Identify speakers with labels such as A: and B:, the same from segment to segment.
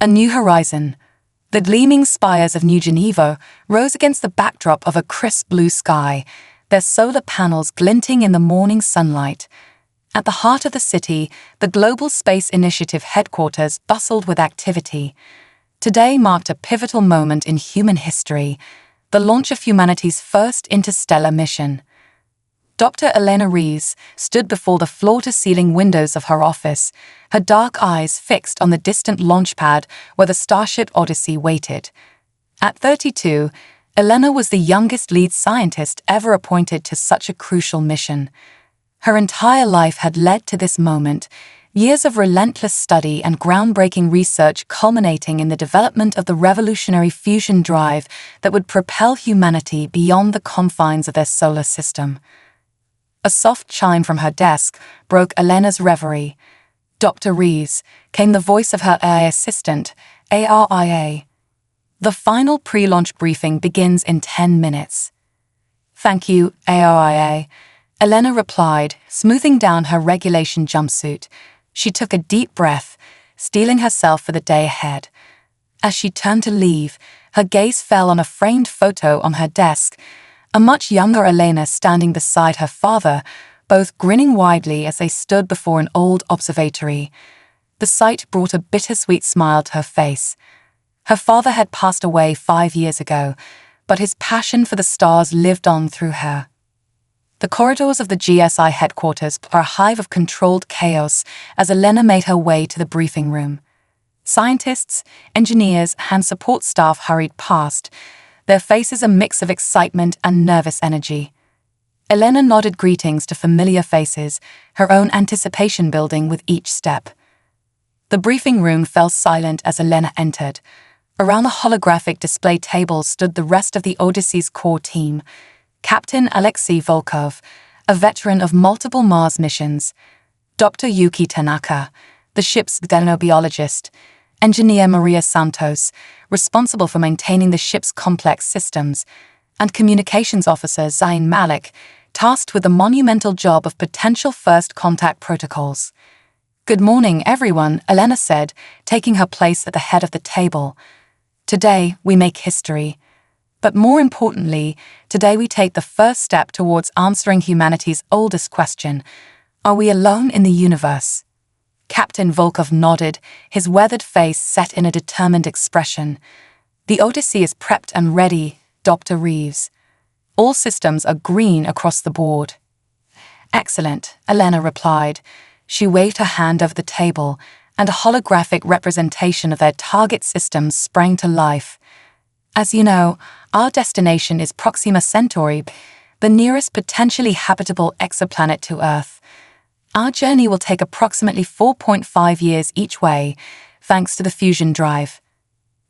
A: A new horizon. The gleaming spires of New Geneva rose against the backdrop of a crisp blue sky, their solar panels glinting in the morning sunlight. At the heart of the city, the Global Space Initiative headquarters bustled with activity. Today marked a pivotal moment in human history, the launch of humanity's first interstellar mission. Dr. Elena Rees stood before the floor-to-ceiling windows of her office, her dark eyes fixed on the distant launch pad where the Starship Odyssey waited. At 32, Elena was the youngest lead scientist ever appointed to such a crucial mission. Her entire life had led to this moment, years of relentless study and groundbreaking research culminating in the development of the revolutionary fusion drive that would propel humanity beyond the confines of their solar system. A soft chime from her desk broke Elena's reverie. "Dr. Rees," came the voice of her AI assistant, ARIA. "The final pre-launch briefing begins in 10 minutes. "Thank you, ARIA," Elena replied, smoothing down her regulation jumpsuit. She took a deep breath, steeling herself for the day ahead. As she turned to leave, her gaze fell on a framed photo on her desk, a much younger Elena standing beside her father, both grinning widely as they stood before an old observatory. The sight brought a bittersweet smile to her face. Her father had passed away 5 years ago, but his passion for the stars lived on through her. The corridors of the GSI headquarters were a hive of controlled chaos as Elena made her way to the briefing room. Scientists, engineers, and support staff hurried past, their faces a mix of excitement and nervous energy. Elena nodded greetings to familiar faces, her own anticipation building with each step. The briefing room fell silent as Elena entered. Around the holographic display table stood the rest of the Odyssey's core team: Captain Alexei Volkov, a veteran of multiple Mars missions; Dr. Yuki Tanaka, the ship's xenobiologist; Engineer Maria Santos, responsible for maintaining the ship's complex systems; and Communications Officer Zain Malik, tasked with the monumental job of potential first contact protocols. "Good morning, everyone," Elena said, taking her place at the head of the table. "Today, we make history. But more importantly, today we take the first step towards answering humanity's oldest question: are we alone in the universe?" Captain Volkov nodded, his weathered face set in a determined expression. "The Odyssey is prepped and ready, Dr. Reeves. All systems are green across the board." "Excellent," Elena replied. She waved her hand over the table, and a holographic representation of their target systems sprang to life. "As you know, our destination is Proxima Centauri, the nearest potentially habitable exoplanet to Earth. Our journey will take approximately 4.5 years each way, thanks to the fusion drive.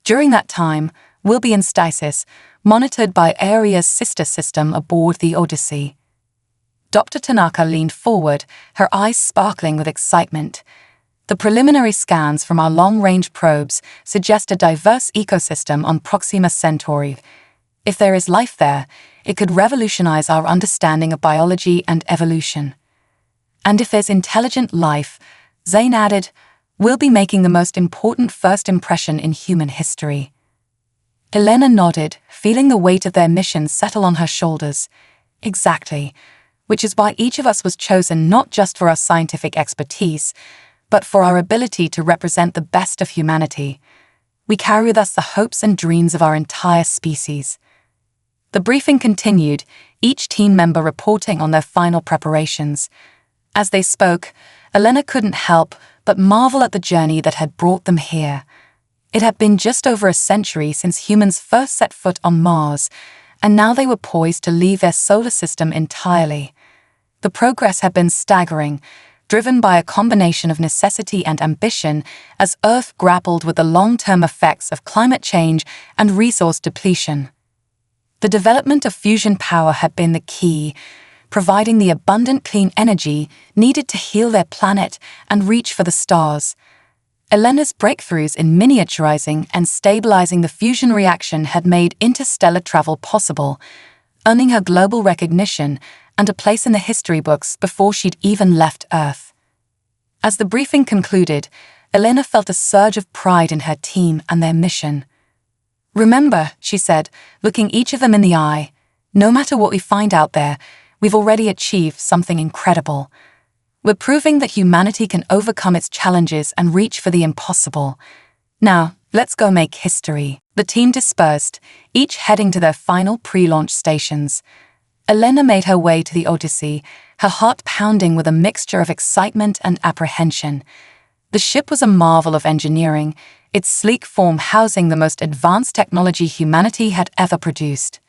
A: During that time, we'll be in stasis, monitored by ARIA's sister system aboard the Odyssey." Dr. Tanaka leaned forward, her eyes sparkling with excitement. "The preliminary scans from our long-range probes suggest a diverse ecosystem on Proxima Centauri. If there is life there, it could revolutionize our understanding of biology and evolution. And if there's intelligent life," Zain added, "we'll be making the most important first impression in human history." Elena nodded, feeling the weight of their mission settle on her shoulders. "Exactly, which is why each of us was chosen not just for our scientific expertise, but for our ability to represent the best of humanity. We carry with us the hopes and dreams of our entire species." The briefing continued, each team member reporting on their final preparations. As they spoke, Elena couldn't help but marvel at the journey that had brought them here. It had been just over a century since humans first set foot on Mars, and now they were poised to leave their solar system entirely. The progress had been staggering, driven by a combination of necessity and ambition as Earth grappled with the long-term effects of climate change and resource depletion. The development of fusion power had been the key, providing the abundant clean energy needed to heal their planet and reach for the stars. Elena's breakthroughs in miniaturizing and stabilizing the fusion reaction had made interstellar travel possible, earning her global recognition and a place in the history books before she'd even left Earth. As the briefing concluded, Elena felt a surge of pride in her team and their mission. "Remember," she said, looking each of them in the eye, "no matter what we find out there, we've already achieved something incredible. We're proving that humanity can overcome its challenges and reach for the impossible. Now, let's go make history." The team dispersed, each heading to their final pre-launch stations. Elena made her way to the Odyssey, her heart pounding with a mixture of excitement and apprehension. The ship was a marvel of engineering, its sleek form housing the most advanced technology humanity had ever produced.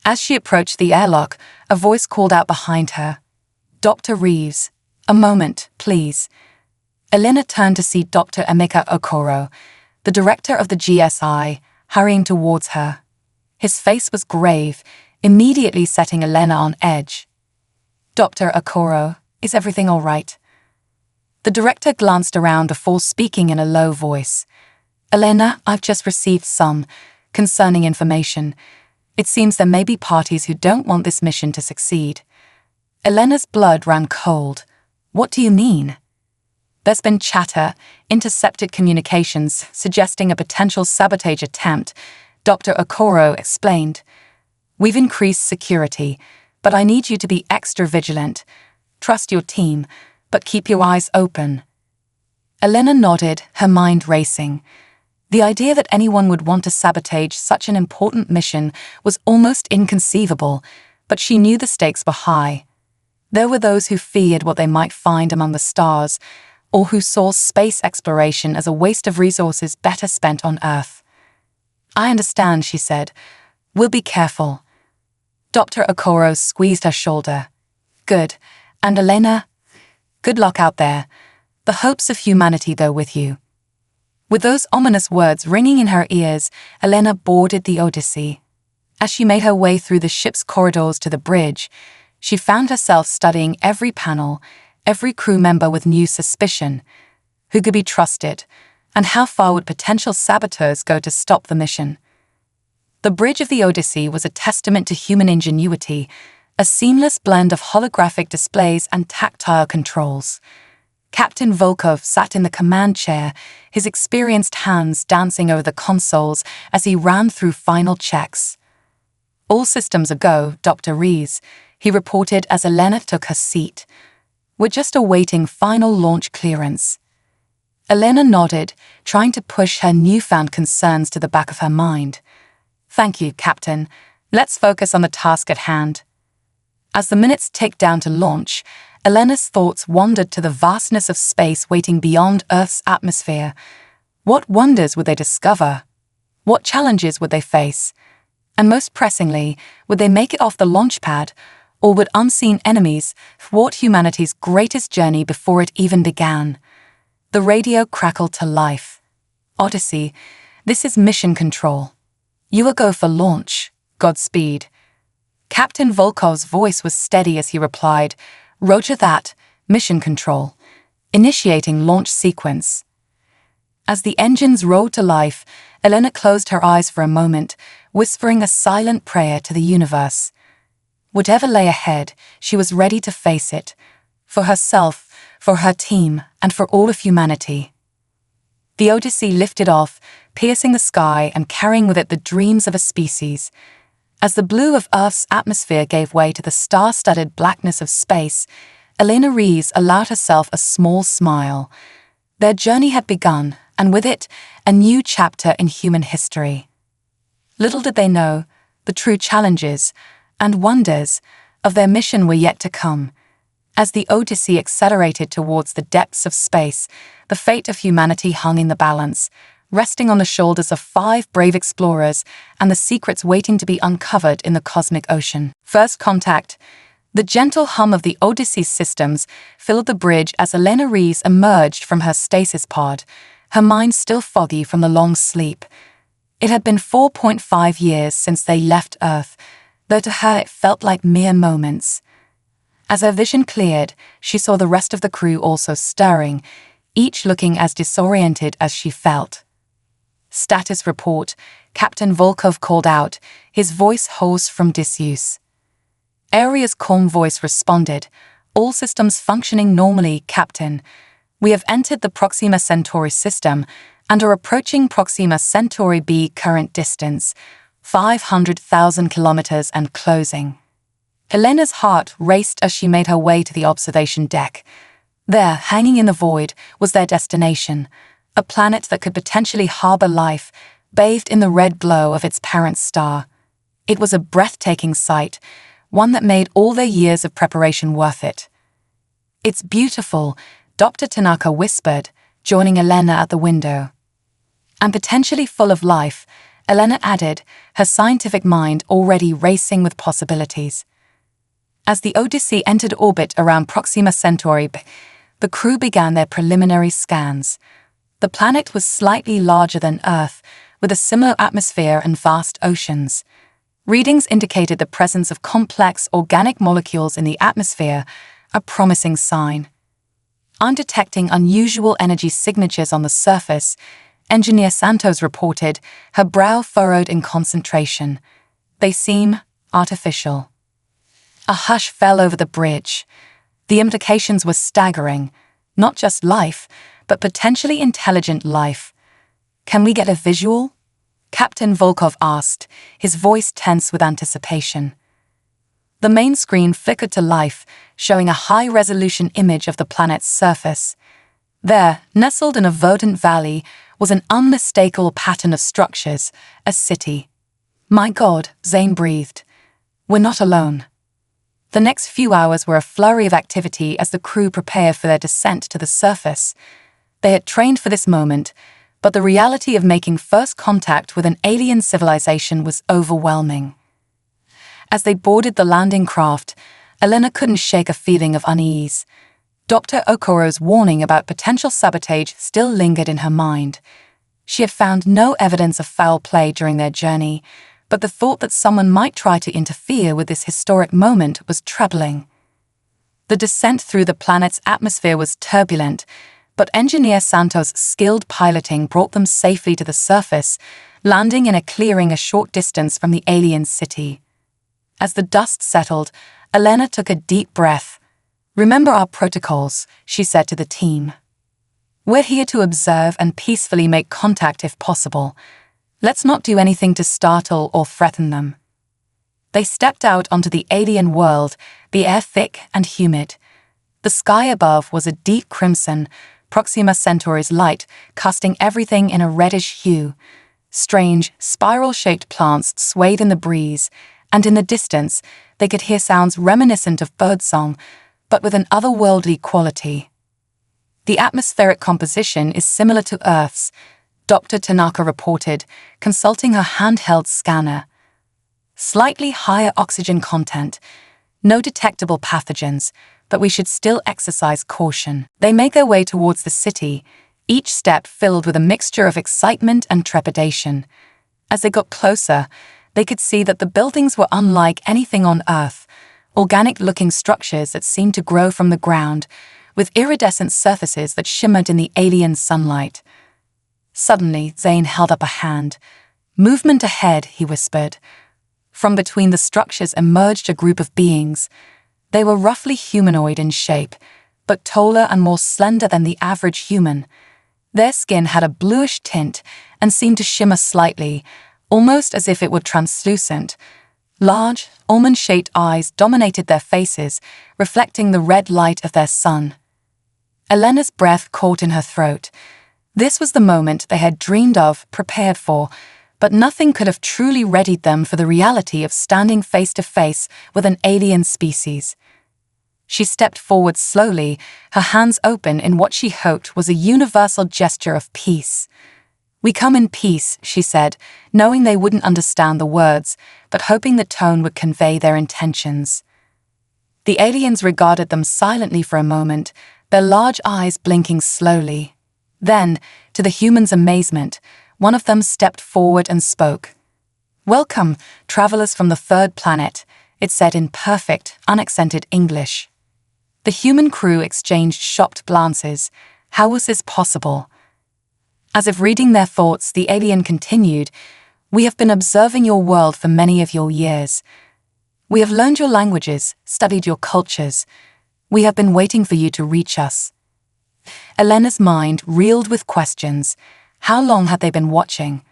A: As she approached the airlock, a voice called out behind her, "Dr. Reeves, a moment, please." Elena turned to see Dr. Emeka Okoro, the director of the GSI, hurrying towards her. His face was grave, immediately setting Elena on edge. "Dr. Okoro, is everything all right?" The director glanced around before speaking in a low voice. "Elena, I've just received some concerning information. It seems there may be parties who don't want this mission to succeed." Elena's blood ran cold. "What do you mean?" "There's been chatter, intercepted communications suggesting a potential sabotage attempt," Dr. Okoro explained. "We've increased security, but I need you to be extra vigilant. Trust your team, but keep your eyes open." Elena nodded, her mind racing. The idea that anyone would want to sabotage such an important mission was almost inconceivable, but she knew the stakes were high. There were those who feared what they might find among the stars, or who saw space exploration as a waste of resources better spent on Earth. "I understand," she said. "We'll be careful." Dr. Okoro squeezed her shoulder. "Good. And Elena, good luck out there. The hopes of humanity go with you." With those ominous words ringing in her ears, Elena boarded the Odyssey. As she made her way through the ship's corridors to the bridge, she found herself studying every panel, every crew member with new suspicion. Who could be trusted, and how far would potential saboteurs go to stop the mission? The bridge of the Odyssey was a testament to human ingenuity, a seamless blend of holographic displays and tactile controls. Captain Volkov sat in the command chair, his experienced hands dancing over the consoles as he ran through final checks. "All systems a go, Dr. Rees," he reported as Elena took her seat. "We're just awaiting final launch clearance." Elena nodded, trying to push her newfound concerns to the back of her mind. "Thank you, Captain. Let's focus on the task at hand." As the minutes ticked down to launch, Elena's thoughts wandered to the vastness of space waiting beyond Earth's atmosphere. What wonders would they discover? What challenges would they face? And most pressingly, would they make it off the launch pad, or would unseen enemies thwart humanity's greatest journey before it even began? The radio crackled to life. "Odyssey, this is mission control. You are go for launch. Godspeed." Captain Volkov's voice was steady as he replied, "Roger that, mission control. Initiating launch sequence." As the engines roared to life, Elena closed her eyes for a moment, whispering a silent prayer to the universe. Whatever lay ahead, she was ready to face it, for herself, for her team, and for all of humanity. The Odyssey lifted off, piercing the sky and carrying with it the dreams of a species. As the blue of Earth's atmosphere gave way to the star-studded blackness of space, Elena Rees allowed herself a small smile. Their journey had begun, and with it, a new chapter in human history. Little did they know, the true challenges and wonders of their mission were yet to come. As the Odyssey accelerated towards the depths of space, the fate of humanity hung in the balance, resting on the shoulders of 5 brave explorers and the secrets waiting to be uncovered in the cosmic ocean. First contact. The gentle hum of the Odyssey's systems filled the bridge as Elena Rees emerged from her stasis pod, her mind still foggy from the long sleep. It had been 4.5 years since they left Earth, though to her it felt like mere moments. As her vision cleared, she saw the rest of the crew also stirring, each looking as disoriented as she felt. "Status report," Captain Volkov called out, his voice hoarse from disuse. Aria's calm voice responded, "All systems functioning normally, Captain. We have entered the Proxima Centauri system and are approaching Proxima Centauri b current distance, 500,000 kilometers and closing. Elena's heart raced as she made her way to the observation deck. There, hanging in the void, was their destination, a planet that could potentially harbor life, bathed in the red glow of its parent star. It was a breathtaking sight, one that made all their years of preparation worth it. "It's beautiful," Dr. Tanaka whispered, joining Elena at the window. "And potentially full of life," Elena added, her scientific mind already racing with possibilities. As the Odyssey entered orbit around Proxima Centauri, the crew began their preliminary scans. The planet was slightly larger than Earth, with a similar atmosphere and vast oceans. Readings indicated the presence of complex organic molecules in the atmosphere, a promising sign. On detecting unusual energy signatures on the surface, Engineer Santos reported, her brow furrowed in concentration. "They seem artificial." A hush fell over the bridge. The implications were staggering. Not just life, but potentially intelligent life. "Can we get a visual?" Captain Volkov asked, his voice tense with anticipation. The main screen flickered to life, showing a high-resolution image of the planet's surface. There, nestled in a verdant valley, was an unmistakable pattern of structures, a city. "My God," Zane breathed. "We're not alone." The next few hours were a flurry of activity as the crew prepared for their descent to the surface. They had trained for this moment, but the reality of making first contact with an alien civilization was overwhelming. As they boarded the landing craft, Elena couldn't shake a feeling of unease. Dr. Okoro's warning about potential sabotage still lingered in her mind. She had found no evidence of foul play during their journey, but the thought that someone might try to interfere with this historic moment was troubling. The descent through the planet's atmosphere was turbulent, but Engineer Santos' skilled piloting brought them safely to the surface, landing in a clearing a short distance from the alien city. As the dust settled, Elena took a deep breath. "Remember our protocols," she said to the team. "We're here to observe and peacefully make contact if possible. Let's not do anything to startle or threaten them." They stepped out onto the alien world, the air thick and humid. The sky above was a deep crimson, Proxima Centauri's light casting everything in a reddish hue. Strange, spiral-shaped plants swayed in the breeze, and in the distance, they could hear sounds reminiscent of birdsong, but with an otherworldly quality. "The atmospheric composition is similar to Earth's," Dr. Tanaka reported, consulting her handheld scanner. "Slightly higher oxygen content, no detectable pathogens, but we should still exercise caution." They made their way towards the city, each step filled with a mixture of excitement and trepidation. As they got closer, they could see that the buildings were unlike anything on Earth, organic-looking structures that seemed to grow from the ground, with iridescent surfaces that shimmered in the alien sunlight. Suddenly, Zane held up a hand. "Movement ahead," he whispered. From between the structures emerged a group of beings. They were roughly humanoid in shape, but taller and more slender than the average human. Their skin had a bluish tint and seemed to shimmer slightly, almost as if it were translucent. Large, almond-shaped eyes dominated their faces, reflecting the red light of their sun. Elena's breath caught in her throat. This was the moment they had dreamed of, prepared for, but nothing could have truly readied them for the reality of standing face to face with an alien species. She stepped forward slowly, her hands open in what she hoped was a universal gesture of peace. "We come in peace," she said, knowing they wouldn't understand the words, but hoping the tone would convey their intentions. The aliens regarded them silently for a moment, their large eyes blinking slowly. Then, to the humans' amazement, one of them stepped forward and spoke. "Welcome, travelers from the third planet," it said in perfect, unaccented English. The human crew exchanged shocked glances. How was this possible? As if reading their thoughts, the alien continued, "We have been observing your world for many of your years. We have learned your languages, studied your cultures. We have been waiting for you to reach us." Elena's mind reeled with questions. How long had they been watching?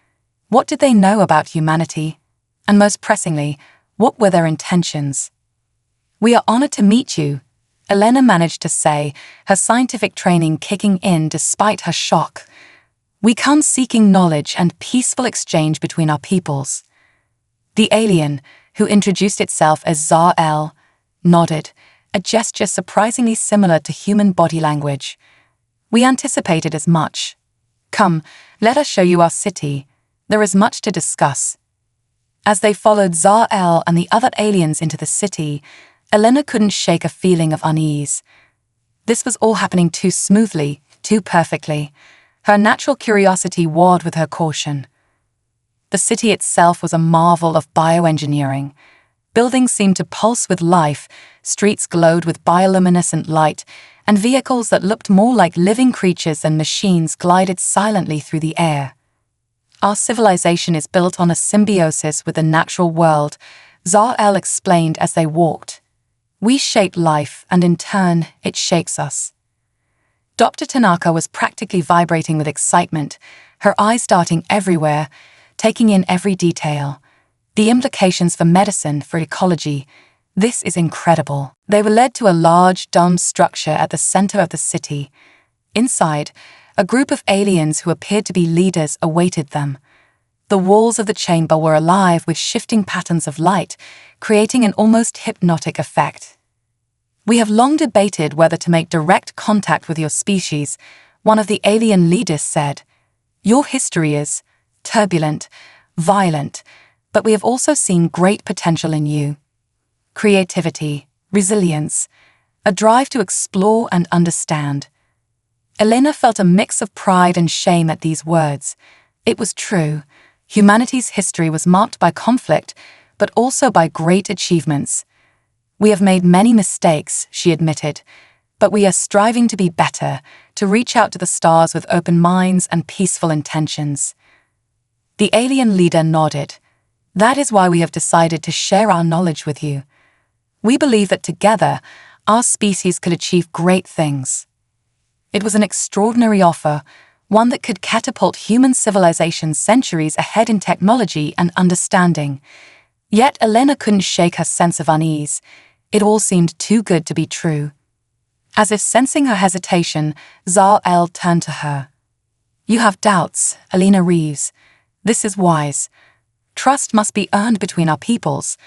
A: What did they know about humanity? And most pressingly, what were their intentions? "We are honored to meet you," Elena managed to say, her scientific training kicking in despite her shock. "We come seeking knowledge and peaceful exchange between our peoples." The alien, who introduced itself as Zar-El, nodded, a gesture surprisingly similar to human body language. "We anticipated as much. Come, let us show you our city. There is much to discuss." As they followed Zar-El and the other aliens into the city, Elena couldn't shake a feeling of unease. This was all happening too smoothly, too perfectly. Her natural curiosity warred with her caution. The city itself was a marvel of bioengineering. Buildings seemed to pulse with life, streets glowed with bioluminescent light, and vehicles that looked more like living creatures than machines glided silently through the air. "Our civilization is built on a symbiosis with the natural world," Zar-El explained as they walked. "We shape life, and in turn, it shapes us." Dr. Tanaka was practically vibrating with excitement, her eyes darting everywhere, taking in every detail. The implications for medicine, for ecology. This is incredible. They were led to a large, domed structure at the center of the city. Inside, a group of aliens who appeared to be leaders awaited them. The walls of the chamber were alive with shifting patterns of light, creating an almost hypnotic effect. "We have long debated whether to make direct contact with your species," one of the alien leaders said. "Your history is turbulent, violent, but we have also seen great potential in you. Creativity, resilience, a drive to explore and understand." Elena felt a mix of pride and shame at these words. It was true. Humanity's history was marked by conflict, but also by great achievements. "We have made many mistakes," she admitted, "but we are striving to be better, to reach out to the stars with open minds and peaceful intentions." The alien leader nodded. "That is why we have decided to share our knowledge with you. We believe that together, our species could achieve great things." It was an extraordinary offer, one that could catapult human civilization centuries ahead in technology and understanding. Yet Elena couldn't shake her sense of unease. It all seemed too good to be true. As if sensing her hesitation, Zar-El turned to her. "You have doubts, Elena Reeves. This is wise. Trust must be earned between our peoples.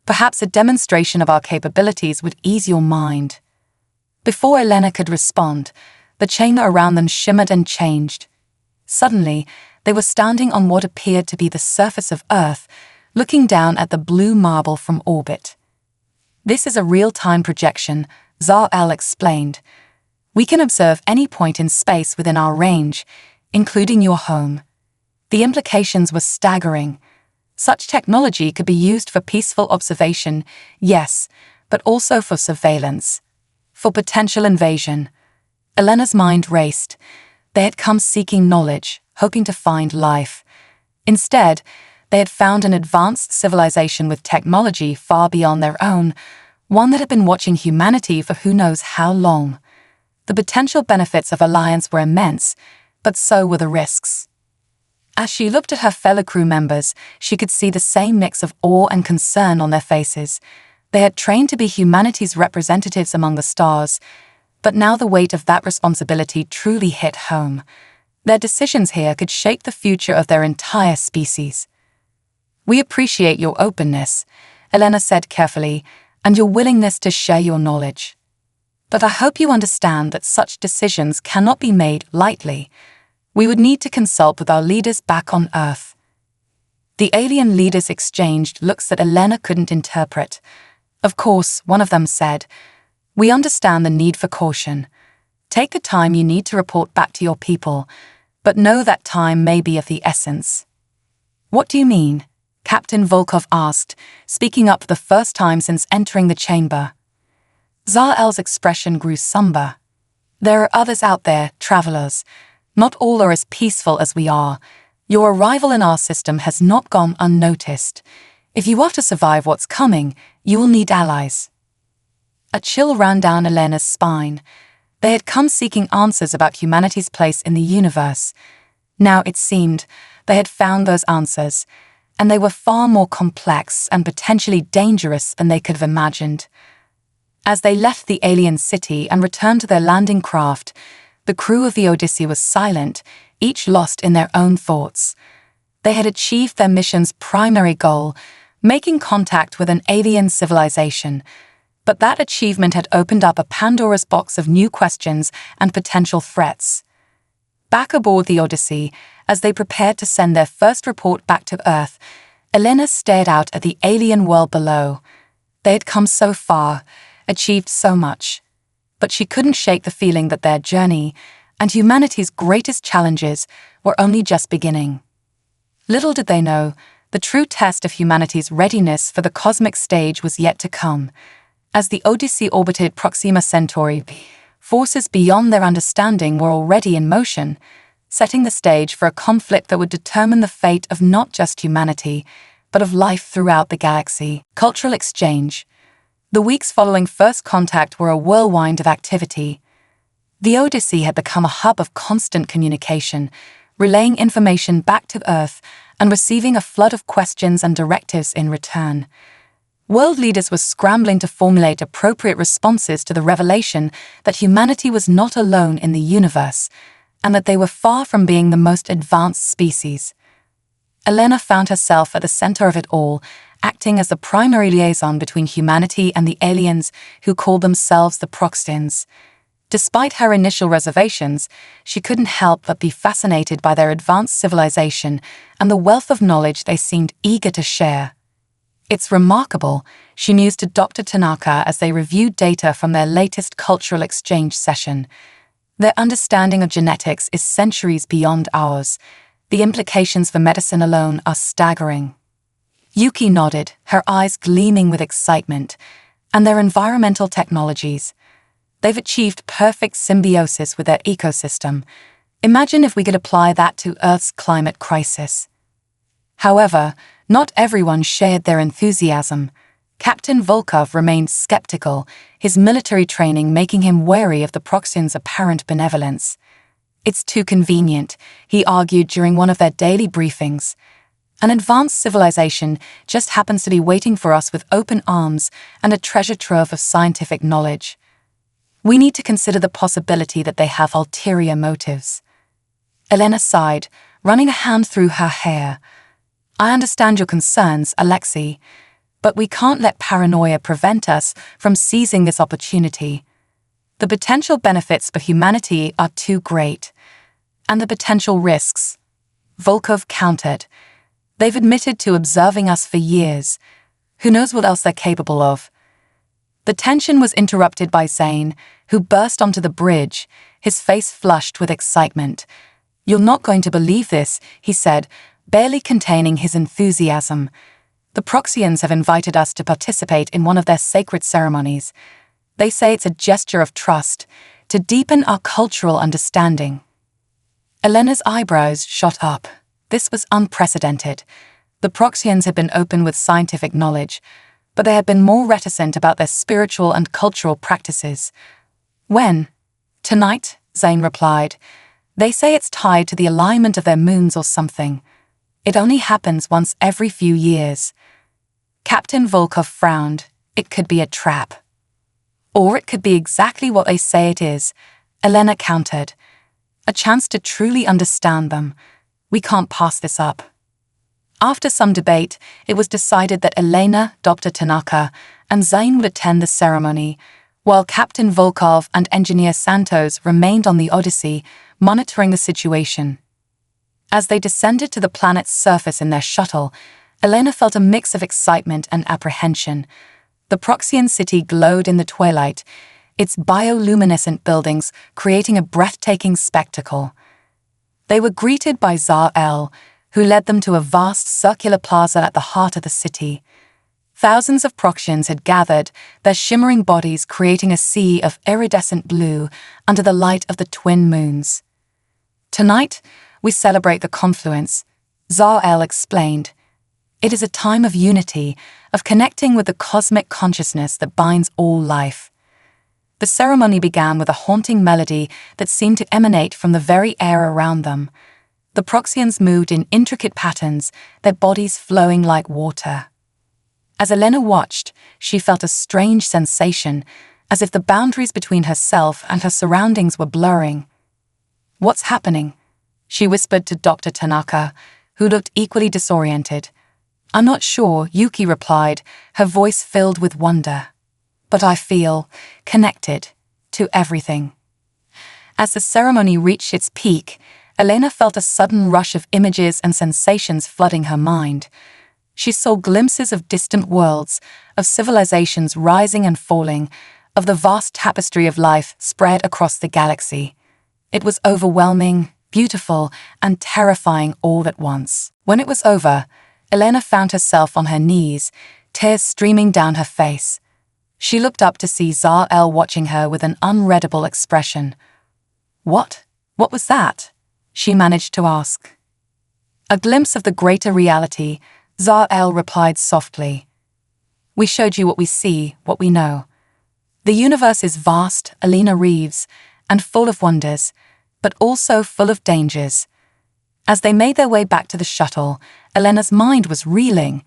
A: Perhaps a demonstration of our capabilities would ease your mind." Before Elena could respond, the chamber around them shimmered and changed. Suddenly, they were standing on what appeared to be the surface of Earth, looking down at the blue marble from orbit. "This is a real-time projection," Zar-El explained. "We can observe any point in space within our range, including your home." The implications were staggering. Such technology could be used for peaceful observation, yes, but also for surveillance, for potential invasion. Elena's mind raced. They had come seeking knowledge, hoping to find life. Instead, they had found an advanced civilization with technology far beyond their own, one that had been watching humanity for who knows how long. The potential benefits of alliance were immense, but so were the risks. As she looked at her fellow crew members, she could see the same mix of awe and concern on their faces. They had trained to be humanity's representatives among the stars, but now the weight of that responsibility truly hit home. Their decisions here could shape the future of their entire species. "We appreciate your openness," Elena said carefully, "and your willingness to share your knowledge. But I hope you understand that such decisions cannot be made lightly. We would need to consult with our leaders back on Earth." The alien leaders exchanged looks that Elena couldn't interpret. Of course, one of them said, "We understand the need for caution. Take the time you need to report back to your people, but know that time may be of the essence." "What do you mean?" Captain Volkov asked, speaking up for the first time since entering the chamber. Zar-El's expression grew somber. "There are others out there, travelers. Not all are as peaceful as we are. Your arrival in our system has not gone unnoticed. If you are to survive what's coming, you will need allies." A chill ran down Elena's spine. They had come seeking answers about humanity's place in the universe. Now, it seemed, they had found those answers, and they were far more complex and potentially dangerous than they could have imagined. As they left the alien city and returned to their landing craft, the crew of the Odyssey was silent, each lost in their own thoughts. They had achieved their mission's primary goal, making contact with an alien civilization, but that achievement had opened up a Pandora's box of new questions and potential threats. Back aboard the Odyssey, as they prepared to send their first report back to Earth, Elena stared out at the alien world below. They had come so far, achieved so much, but she couldn't shake the feeling that their journey and humanity's greatest challenges were only just beginning. Little did they know, the true test of humanity's readiness for the cosmic stage was yet to come. As the Odyssey orbited Proxima Centauri, forces beyond their understanding were already in motion, setting the stage for a conflict that would determine the fate of not just humanity, but of life throughout the galaxy. Cultural exchange. The weeks following first contact were a whirlwind of activity. The Odyssey had become a hub of constant communication, relaying information back to Earth and receiving a flood of questions and directives in return. World leaders were scrambling to formulate appropriate responses to the revelation that humanity was not alone in the universe, and that they were far from being the most advanced species. Elena found herself at the center of it all, acting as the primary liaison between humanity and the aliens who called themselves the Proxtins. Despite her initial reservations, she couldn't help but be fascinated by their advanced civilization and the wealth of knowledge they seemed eager to share. It's remarkable, she mused to Dr. Tanaka as they reviewed data from their latest cultural exchange session. Their understanding of genetics is centuries beyond ours. The implications for medicine alone are staggering. Yuki nodded, her eyes gleaming with excitement. And their environmental technologies. They've achieved perfect symbiosis with their ecosystem. Imagine if we could apply that to Earth's climate crisis. However, not everyone shared their enthusiasm. Captain Volkov remained skeptical, his military training making him wary of the Proxyans' apparent benevolence. It's too convenient, he argued during one of their daily briefings. An advanced civilization just happens to be waiting for us with open arms and a treasure trove of scientific knowledge. We need to consider the possibility that they have ulterior motives. Elena sighed, running a hand through her hair. I understand your concerns, Alexei, but we can't let paranoia prevent us from seizing this opportunity. The potential benefits for humanity are too great. And the potential risks. Volkov countered. They've admitted to observing us for years. Who knows what else they're capable of? The tension was interrupted by Zane, who burst onto the bridge, his face flushed with excitement. You're not going to believe this, he said, barely containing his enthusiasm. The Proxians have invited us to participate in one of their sacred ceremonies. They say it's a gesture of trust, to deepen our cultural understanding. Elena's eyebrows shot up. This was unprecedented. The Proxians had been open with scientific knowledge, but they had been more reticent about their spiritual and cultural practices. When? Tonight, Zane replied. They say it's tied to the alignment of their moons or something. It only happens once every few years. Captain Volkov frowned. It could be a trap. Or it could be exactly what they say it is, Elena countered. A chance to truly understand them. We can't pass this up. After some debate, it was decided that Elena, Dr. Tanaka, and Zane would attend the ceremony, while Captain Volkov and Engineer Santos remained on the Odyssey, monitoring the situation. As they descended to the planet's surface in their shuttle, Elena felt a mix of excitement and apprehension. The Proxian city glowed in the twilight, its bioluminescent buildings creating a breathtaking spectacle. They were greeted by Zar-El, who led them to a vast circular plaza at the heart of the city. Thousands of Proxians had gathered, their shimmering bodies creating a sea of iridescent blue under the light of the twin moons. Tonight, we celebrate the confluence, Zar-El explained. It is a time of unity, of connecting with the cosmic consciousness that binds all life. The ceremony began with a haunting melody that seemed to emanate from the very air around them. The Proxians moved in intricate patterns, their bodies flowing like water. As Elena watched, she felt a strange sensation, as if the boundaries between herself and her surroundings were blurring. "What's happening?" she whispered to Dr. Tanaka, who looked equally disoriented. "I'm not sure," Yuki replied, her voice filled with wonder. "But I feel connected to everything." As the ceremony reached its peak, Elena felt a sudden rush of images and sensations flooding her mind. She saw glimpses of distant worlds, of civilizations rising and falling, of the vast tapestry of life spread across the galaxy. It was overwhelming, beautiful, and terrifying all at once. When it was over, Elena found herself on her knees, tears streaming down her face. She looked up to see Zar-El watching her with an unreadable expression. What was that?" she managed to ask. "A glimpse of the greater reality," Zar-El replied softly. "We showed you what we see, what we know. The universe is vast," Elena Reeves, "and full of wonders, but also full of dangers." As they made their way back to the shuttle, Elena's mind was reeling.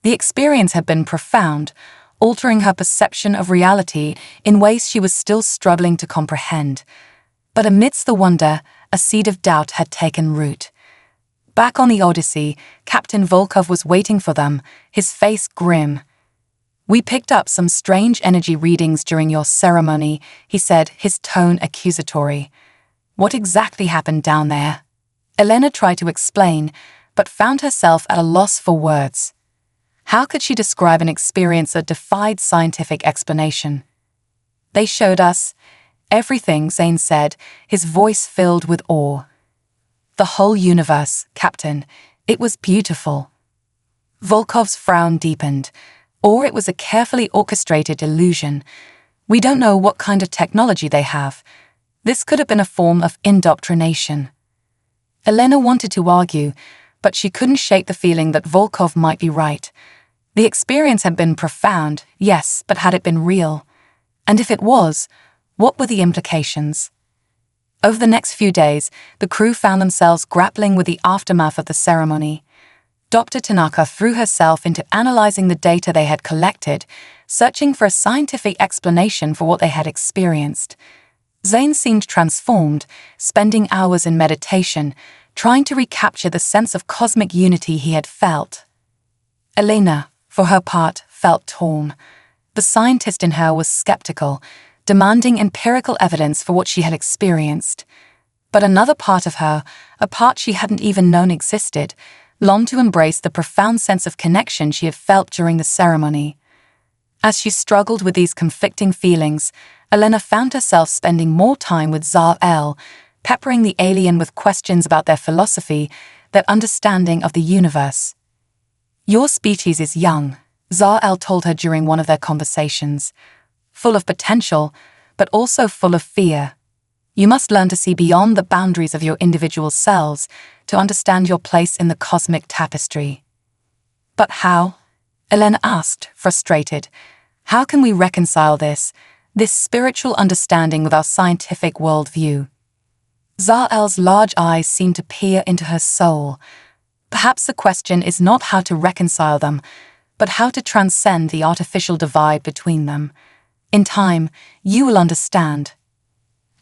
A: The experience had been profound, altering her perception of reality in ways she was still struggling to comprehend. But amidst the wonder, a seed of doubt had taken root. Back on the Odyssey, Captain Volkov was waiting for them, his face grim. "We picked up some strange energy readings during your ceremony," he said, his tone accusatory. "What exactly happened down there?" Elena tried to explain, but found herself at a loss for words. How could she describe an experience that defied scientific explanation? "They showed us everything," Zane said, his voice filled with awe. "The whole universe, Captain. It was beautiful." Volkov's frown deepened. "Or it was a carefully orchestrated illusion. We don't know what kind of technology they have. This could have been a form of indoctrination." Elena wanted to argue, but she couldn't shake the feeling that Volkov might be right. The experience had been profound, yes, but had it been real? And if it was, what were the implications? Over the next few days, the crew found themselves grappling with the aftermath of the ceremony. Dr. Tanaka threw herself into analyzing the data they had collected, searching for a scientific explanation for what they had experienced. Zane seemed transformed, spending hours in meditation, trying to recapture the sense of cosmic unity he had felt. Elena, for her part, felt torn. The scientist in her was skeptical, demanding empirical evidence for what she had experienced. But another part of her, a part she hadn't even known existed, longed to embrace the profound sense of connection she had felt during the ceremony. As she struggled with these conflicting feelings, Elena found herself spending more time with Zar-El, peppering the alien with questions about their philosophy, their understanding of the universe. "Your species is young," Zar-El told her during one of their conversations. "Full of potential, but also full of fear. You must learn to see beyond the boundaries of your individual selves to understand your place in the cosmic tapestry." "But how?" Elena asked, frustrated. "How can we reconcile this spiritual understanding with our scientific worldview?" Zar-El's large eyes seemed to peer into her soul. "Perhaps the question is not how to reconcile them, but how to transcend the artificial divide between them. In time, you will understand."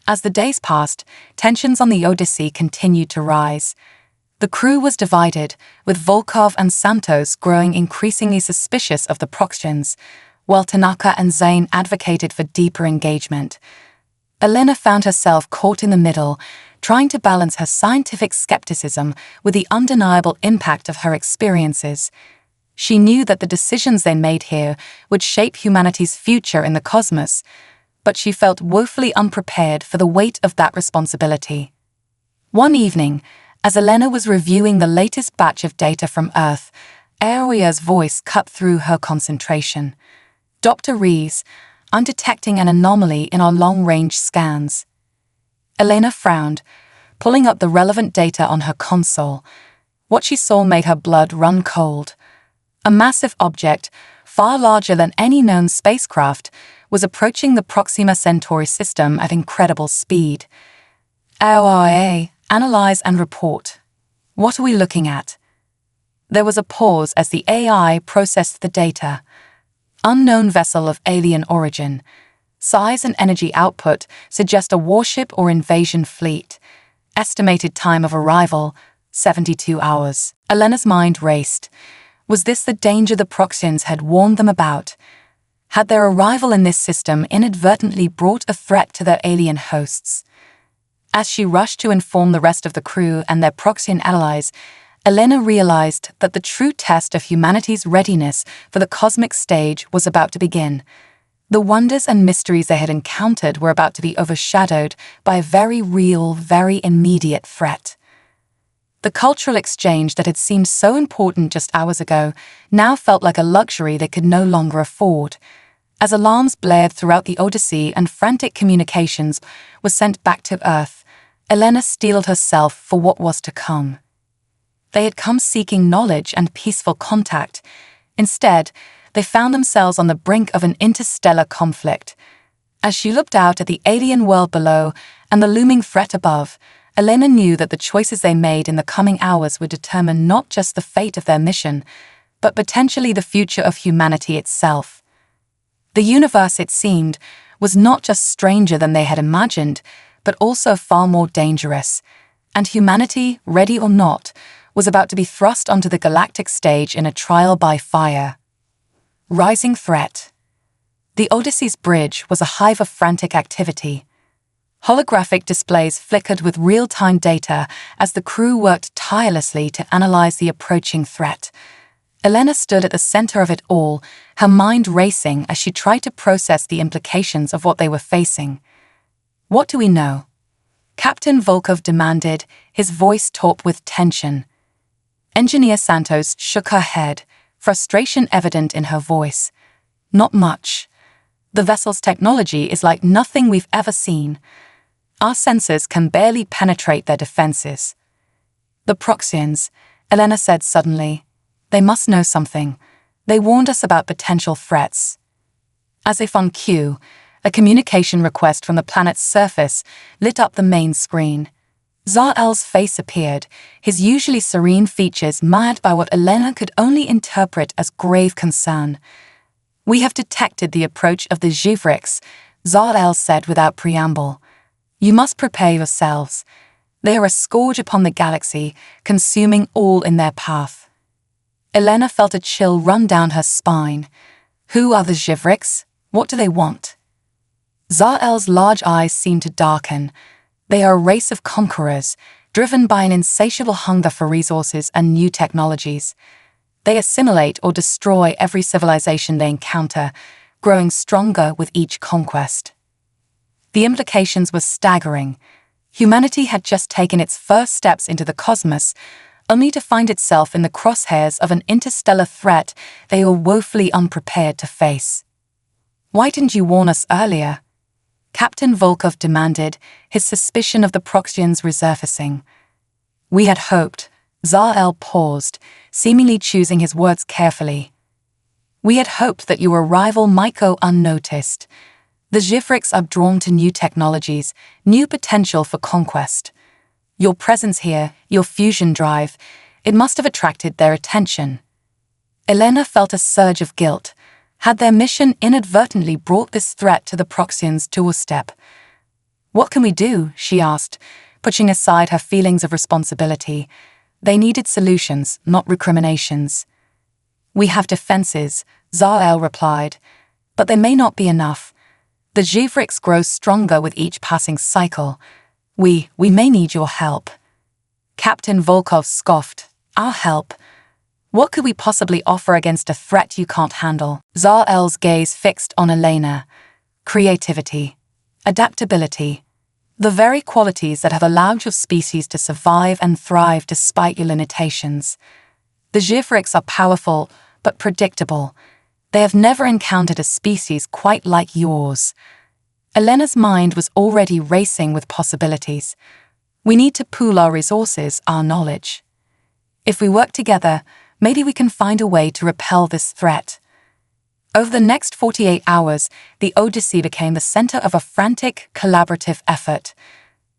A: As the days passed, tensions on the Odyssey continued to rise. The crew was divided, with Volkov and Santos growing increasingly suspicious of the Proxians, while Tanaka and Zane advocated for deeper engagement. Elena found herself caught in the middle, trying to balance her scientific skepticism with the undeniable impact of her experiences. She knew that the decisions they made here would shape humanity's future in the cosmos, but she felt woefully unprepared for the weight of that responsibility. One evening, as Elena was reviewing the latest batch of data from Earth, Aoya's voice cut through her concentration. "Dr. Rees, I'm detecting an anomaly in our long-range scans." Elena frowned, pulling up the relevant data on her console. What she saw made her blood run cold. A massive object, far larger than any known spacecraft, was approaching the Proxima Centauri system at incredible speed. HFY, analyze and report. What are we looking at? There was a pause as the AI processed the data. Unknown vessel of alien origin. Size and energy output suggest a warship or invasion fleet. Estimated time of arrival, 72 hours. Elena's mind raced. Was this the danger the Proxians had warned them about? Had their arrival in this system inadvertently brought a threat to their alien hosts? As she rushed to inform the rest of the crew and their Proxian allies, Elena realized that the true test of humanity's readiness for the cosmic stage was about to begin. The wonders and mysteries they had encountered were about to be overshadowed by a very real, very immediate threat. The cultural exchange that had seemed so important just hours ago now felt like a luxury they could no longer afford. As alarms blared throughout the Odyssey and frantic communications were sent back to Earth, Elena steeled herself for what was to come. They had come seeking knowledge and peaceful contact. Instead, they found themselves on the brink of an interstellar conflict. As she looked out at the alien world below and the looming threat above, Elena knew that the choices they made in the coming hours would determine not just the fate of their mission, but potentially the future of humanity itself. The universe, it seemed, was not just stranger than they had imagined, but also far more dangerous, and humanity, ready or not, was about to be thrust onto the galactic stage in a trial by fire. Rising threat. The Odyssey's bridge was a hive of frantic activity. Holographic displays flickered with real-time data as the crew worked tirelessly to analyze the approaching threat. Elena stood at the center of it all, her mind racing as she tried to process the implications of what they were facing. "What do we know?" Captain Volkov demanded, his voice taut with tension. Engineer Santos shook her head, frustration evident in her voice. "Not much. The vessel's technology is like nothing we've ever seen. Our sensors can barely penetrate their defenses." "The Proxians," Elena said suddenly. "They must know something. They warned us about potential threats." As if on cue, a communication request from the planet's surface lit up the main screen. Zar-El's face appeared, his usually serene features marred by what Elena could only interpret as grave concern. "We have detected the approach of the Givriks," Zar-El said without preamble. "You must prepare yourselves. They are a scourge upon the galaxy, consuming all in their path." Elena felt a chill run down her spine. Who are the Givriks? What do they want? Zar-El's large eyes seemed to darken. They are a race of conquerors, driven by an insatiable hunger for resources and new technologies. They assimilate or destroy every civilization they encounter, growing stronger with each conquest. The implications were staggering. Humanity had just taken its first steps into the cosmos, only to find itself in the crosshairs of an interstellar threat they were woefully unprepared to face. "Why didn't you warn us earlier?" Captain Volkov demanded, his suspicion of the Proxians resurfacing. "We had hoped," Zar-El paused, seemingly choosing his words carefully. "We had hoped that your arrival might go unnoticed. The Givriks are drawn to new technologies, new potential for conquest. Your presence here, your fusion drive, it must have attracted their attention." Elena felt a surge of guilt. Had their mission inadvertently brought this threat to the Proxians' doorstep? "What can we do?" she asked, pushing aside her feelings of responsibility. They needed solutions, not recriminations. "We have defenses," Zar-El replied, "but they may not be enough. The Givriks grow stronger with each passing cycle. We may need your help." Captain Volkov scoffed. "Our help? What could we possibly offer against a threat you can't handle?" Zar-El's gaze fixed on Elena. "Creativity. Adaptability. The very qualities that have allowed your species to survive and thrive despite your limitations. The Givriks are powerful, but predictable. They have never encountered a species quite like yours." Elena's mind was already racing with possibilities. "We need to pool our resources, our knowledge. If we work together, maybe we can find a way to repel this threat." Over the next 48 hours, the Odyssey became the center of a frantic, collaborative effort.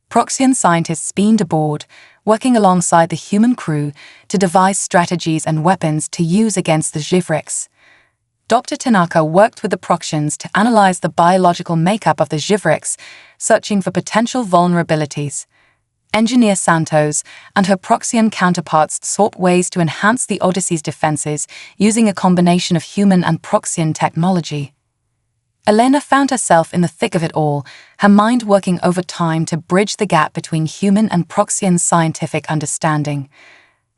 A: Proxian scientists beamed aboard, working alongside the human crew to devise strategies and weapons to use against the Zhivrix. Dr. Tanaka worked with the Proxians to analyze the biological makeup of the Zhivrix, searching for potential vulnerabilities. Engineer Santos and her Proxian counterparts sought ways to enhance the Odyssey's defenses using a combination of human and Proxian technology. Elena found herself in the thick of it all, her mind working overtime to bridge the gap between human and Proxian scientific understanding.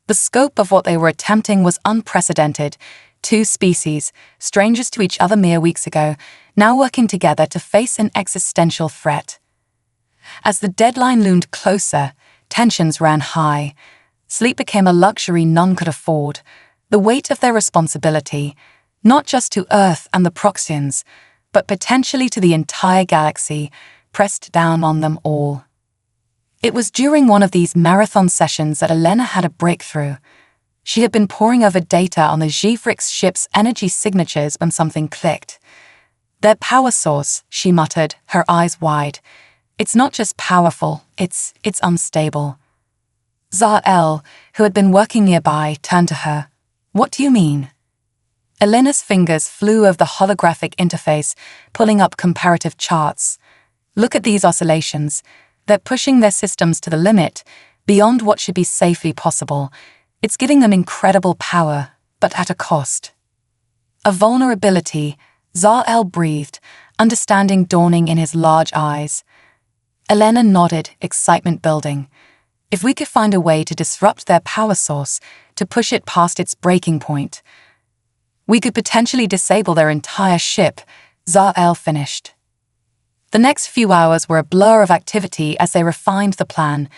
A: The scope of what they were attempting was unprecedented. Two species, strangers to each other mere weeks ago, now working together to face an existential threat. As the deadline loomed closer, tensions ran high. Sleep became a luxury none could afford. The weight of their responsibility, not just to Earth and the Proxians, but potentially to the entire galaxy, pressed down on them all. It was during one of these marathon sessions that Elena had a breakthrough. She had been poring over data on the Zhivrix ship's energy signatures when something clicked. Their power source, she muttered, her eyes wide. It's not just powerful, it's unstable. Zar-El, who had been working nearby, turned to her. What do you mean? Elena's fingers flew over the holographic interface, pulling up comparative charts. Look at these oscillations. They're pushing their systems to the limit, beyond what should be safely possible. It's giving them incredible power, but at a cost. A vulnerability, Zar-El breathed, understanding dawning in his large eyes. Elena nodded, excitement building. If we could find a way to disrupt their power source, to push it past its breaking point, we could potentially disable their entire ship, Zar-El finished. The next few hours were a blur of activity as they refined the plan.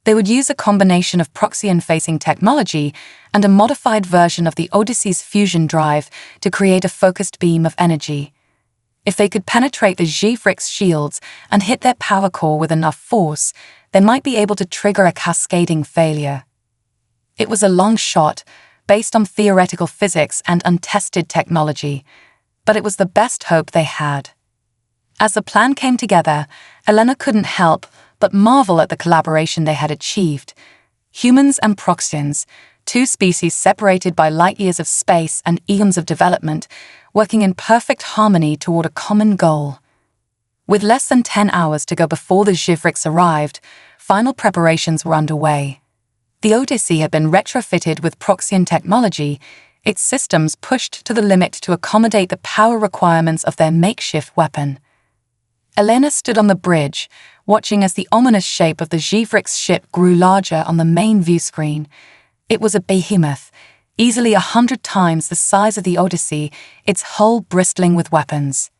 A: They would use a combination of Proxian-facing technology and a modified version of the Odyssey's fusion drive to create a focused beam of energy. If they could penetrate the Zhivrix shields and hit their power core with enough force, they might be able to trigger a cascading failure. It was a long shot, based on theoretical physics and untested technology, but it was the best hope they had. As the plan came together, Elena couldn't help but marvel at the collaboration they had achieved. Humans and Proxians, two species separated by light years of space and eons of development, working in perfect harmony toward a common goal. With less than 10 hours to go before the Zhivrix arrived, final preparations were underway. The Odyssey had been retrofitted with Proxian technology, its systems pushed to the limit to accommodate the power requirements of their makeshift weapon. Elena stood on the bridge, watching as the ominous shape of the Zhivrix ship grew larger on the main view screen. It was a behemoth, easily 100 times the size of the Odyssey, its hull bristling with weapons.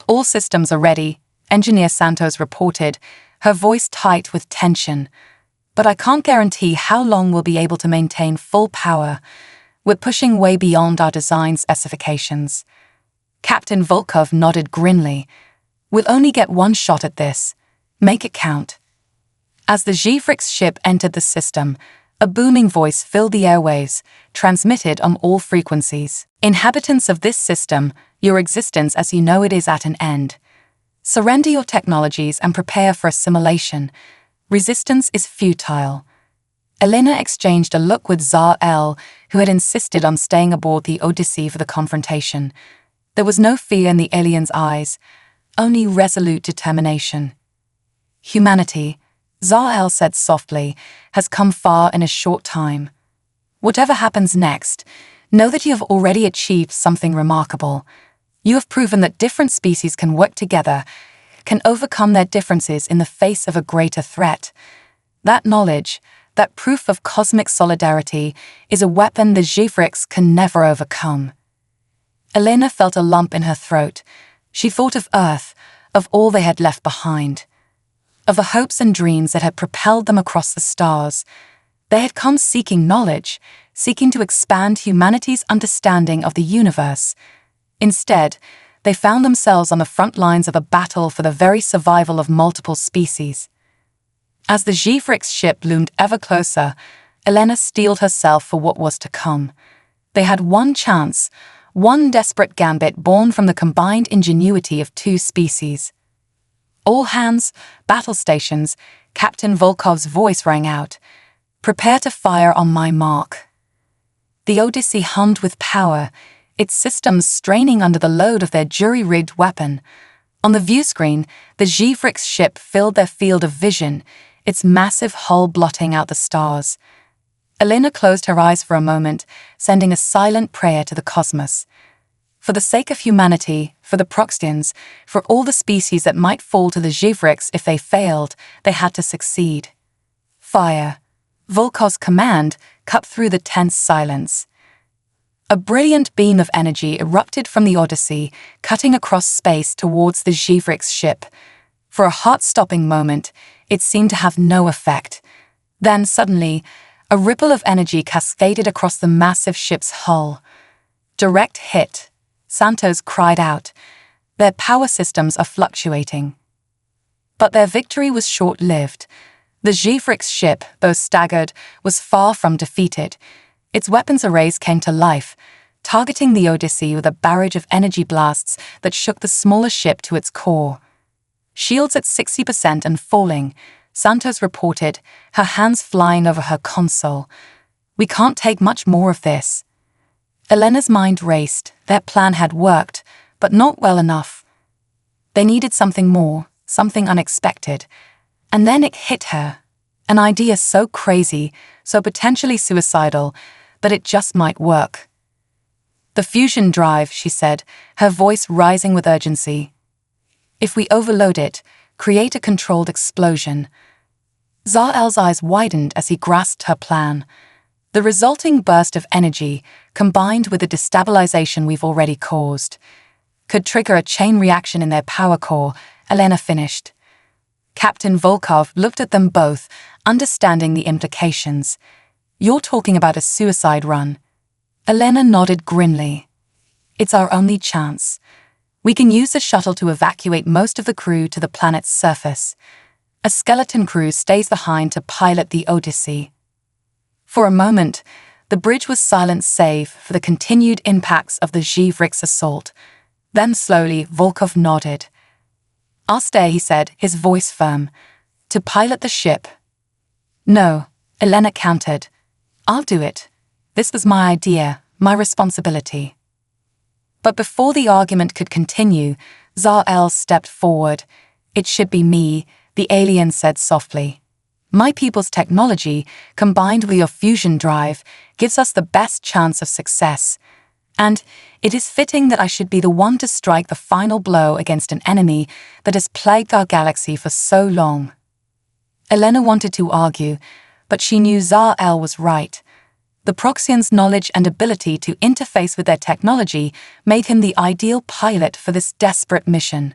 A: All systems are ready, Engineer Santos reported, her voice tight with tension. But I can't guarantee how long we'll be able to maintain full power. We're pushing way beyond our design specifications. Captain Volkov nodded grimly. We'll only get one shot at this. Make it count. As the Zhivrix ship entered the system, a booming voice filled the airwaves, transmitted on all frequencies. Inhabitants of this system, your existence as you know it is at an end. Surrender your technologies and prepare for assimilation. Resistance is futile. Elena exchanged a look with Zar-El, who had insisted on staying aboard the Odyssey for the confrontation. There was no fear in the alien's eyes, only resolute determination. Humanity, Zar-El said softly, has come far in a short time. Whatever happens next, know that you have already achieved something remarkable. You have proven that different species can work together, can overcome their differences in the face of a greater threat. That knowledge, that proof of cosmic solidarity, is a weapon the Zhivrix can never overcome. Elena felt a lump in her throat. She thought of Earth, of all they had left behind, of the hopes and dreams that had propelled them across the stars. They had come seeking knowledge, seeking to expand humanity's understanding of the universe. Instead, they found themselves on the front lines of a battle for the very survival of multiple species. As the Zhivrix ship loomed ever closer, Elena steeled herself for what was to come. They had one chance, one desperate gambit born from the combined ingenuity of two species. "All hands, battle stations," Captain Volkov's voice rang out. "Prepare to fire on my mark." The Odyssey hummed with power, its systems straining under the load of their jury-rigged weapon. On the viewscreen, the Givrek's ship filled their field of vision, its massive hull blotting out the stars. Elena closed her eyes for a moment, sending a silent prayer to the cosmos. For the sake of humanity, for the Proxians, for all the species that might fall to the Givreks if they failed, they had to succeed. "Fire." Volkov's command cut through the tense silence. A brilliant beam of energy erupted from the Odyssey, cutting across space towards the Givrek's ship. For a heart-stopping moment, it seemed to have no effect. Then, suddenly, a ripple of energy cascaded across the massive ship's hull. "Direct hit," Santos cried out. "Their power systems are fluctuating." But their victory was short-lived. The Givrek's ship, though staggered, was far from defeated. Its weapons arrays came to life, targeting the Odyssey with a barrage of energy blasts that shook the smaller ship to its core. Shields at 60% and falling, Santos reported, her hands flying over her console. "We can't take much more of this." Elena's mind raced. Their plan had worked, but not well enough. They needed something more, something unexpected. And then it hit her. An idea so crazy, so potentially suicidal, but it just might work. "The fusion drive," she said, her voice rising with urgency. "If we overload it, create a controlled explosion." Zar-El's eyes widened as he grasped her plan. The resulting burst of energy, combined with the destabilization we've already caused, could trigger a chain reaction in their power core, Elena finished. Captain Volkov looked at them both, understanding the implications. "You're talking about a suicide run." Elena nodded grimly. "It's our only chance. We can use the shuttle to evacuate most of the crew to the planet's surface. A skeleton crew stays behind to pilot the Odyssey." For a moment, the bridge was silent save for the continued impacts of the Givrek's assault. Then slowly, Volkov nodded. "I'll stay," he said, his voice firm. "To pilot the ship." "No," Elena countered. "I'll do it. This was my idea, my responsibility." But before the argument could continue, Zar-El stepped forward. "It should be me," the alien said softly. "My people's technology, combined with your fusion drive, gives us the best chance of success. And it is fitting that I should be the one to strike the final blow against an enemy that has plagued our galaxy for so long." Elena wanted to argue, but she knew Zar-El was right. The Proxians' knowledge and ability to interface with their technology made him the ideal pilot for this desperate mission.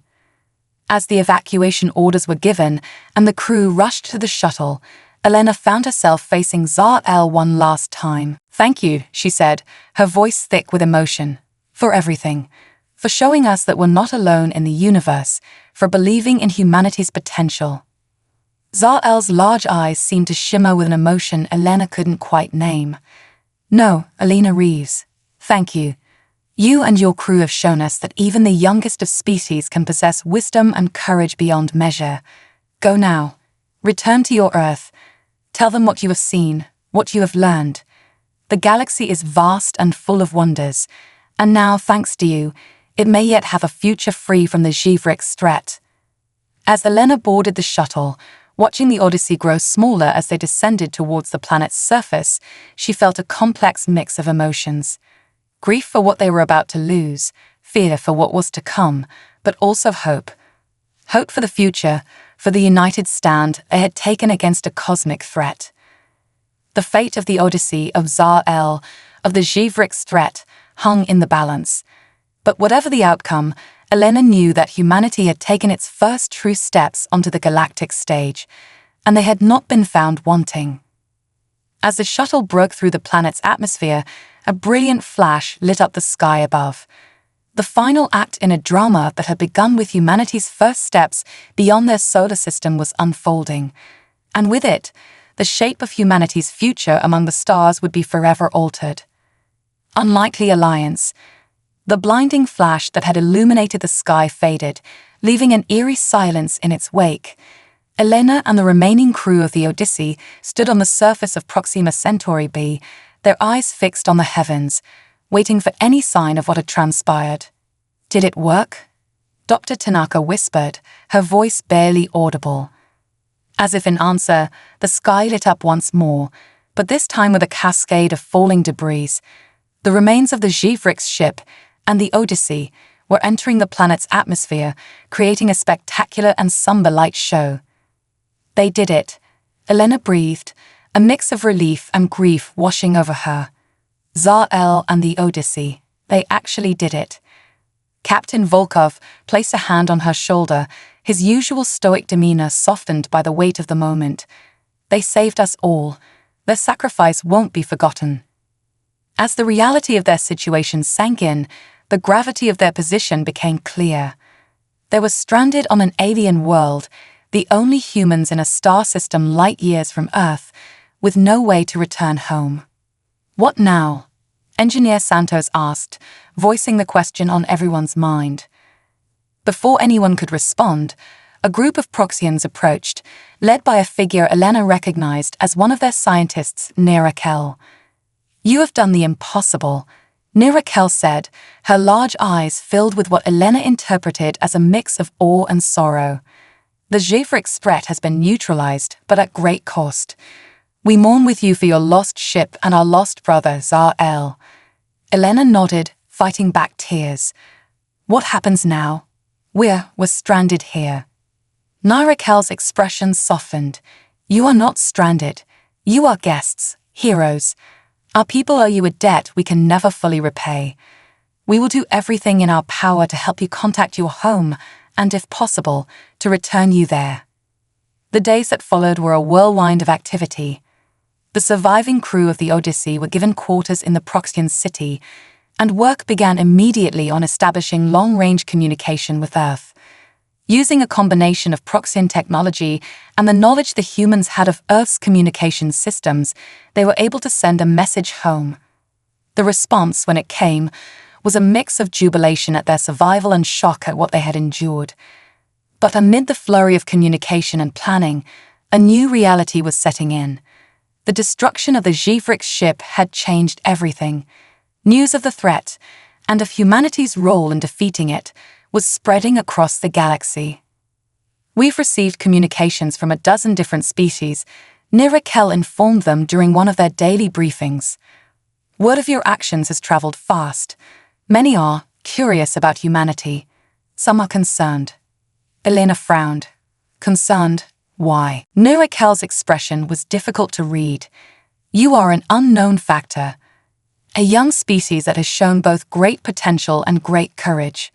A: As the evacuation orders were given and the crew rushed to the shuttle, Elena found herself facing Zar-El one last time. "Thank you," she said, her voice thick with emotion. "For everything. For showing us that we're not alone in the universe. For believing in humanity's potential." Zar-El's large eyes seemed to shimmer with an emotion Elena couldn't quite name. "No, Elena Reeves. Thank you. You and your crew have shown us that even the youngest of species can possess wisdom and courage beyond measure. Go now. Return to your Earth. Tell them what you have seen, what you have learned. The galaxy is vast and full of wonders, and now, thanks to you, it may yet have a future free from the Givrek's threat." As Elena boarded the shuttle, watching the Odyssey grow smaller as they descended towards the planet's surface, she felt a complex mix of emotions. Grief for what they were about to lose, fear for what was to come, but also hope. Hope for the future, for the united stand they had taken against a cosmic threat. The fate of the Odyssey, of Zar-El, of the Givrek's threat, hung in the balance. But whatever the outcome, Elena knew that humanity had taken its first true steps onto the galactic stage, and they had not been found wanting. As the shuttle broke through the planet's atmosphere, a brilliant flash lit up the sky above. The final act in a drama that had begun with humanity's first steps beyond their solar system was unfolding, and with it, the shape of humanity's future among the stars would be forever altered. Unlikely alliance. The blinding flash that had illuminated the sky faded, leaving an eerie silence in its wake. Elena and the remaining crew of the Odyssey stood on the surface of Proxima Centauri b, their eyes fixed on the heavens, waiting for any sign of what had transpired. "Did it work?" Dr. Tanaka whispered, her voice barely audible. As if in answer, the sky lit up once more, but this time with a cascade of falling debris. The remains of the Givryx ship and the Odyssey were entering the planet's atmosphere, creating a spectacular and somber light show. "They did it," Elena breathed, a mix of relief and grief washing over her. Zar-El and the Odyssey, they actually did it. Captain Volkov placed a hand on her shoulder, his usual stoic demeanor softened by the weight of the moment. "They saved us all. Their sacrifice won't be forgotten." As the reality of their situation sank in, the gravity of their position became clear. They were stranded on an alien world, the only humans in a star system light years from Earth, with no way to return home. "What now?" Engineer Santos asked, voicing the question on everyone's mind. Before anyone could respond, a group of Proxians approached, led by a figure Elena recognized as one of their scientists, Nira Kell. "You have done the impossible," Nira Kell said, her large eyes filled with what Elena interpreted as a mix of awe and sorrow. "The Givryx threat has been neutralized, but at great cost. We mourn with you for your lost ship and our lost brother, Zar-El." Elena nodded, fighting back tears. "What happens now? We're stranded here." Nira Kell's expression softened. "You are not stranded. You are guests, heroes. Our people owe you a debt we can never fully repay. We will do everything in our power to help you contact your home and, if possible, to return you there." The days that followed were a whirlwind of activity. The surviving crew of the Odyssey were given quarters in the Proxian city, and work began immediately on establishing long-range communication with Earth. Using a combination of Proxian technology and the knowledge the humans had of Earth's communication systems, they were able to send a message home. The response, when it came, was a mix of jubilation at their survival and shock at what they had endured. But amid the flurry of communication and planning, a new reality was setting in. The destruction of the Givryx ship had changed everything. News of the threat, and of humanity's role in defeating it, was spreading across the galaxy. "We've received communications from a dozen different species," Nira Kell informed them during one of their daily briefings. "Word of your actions has traveled fast. Many are curious about humanity. Some are concerned." Elena frowned. "Concerned? Why?" Nira Kell's expression was difficult to read. "You are an unknown factor. A young species that has shown both great potential and great courage.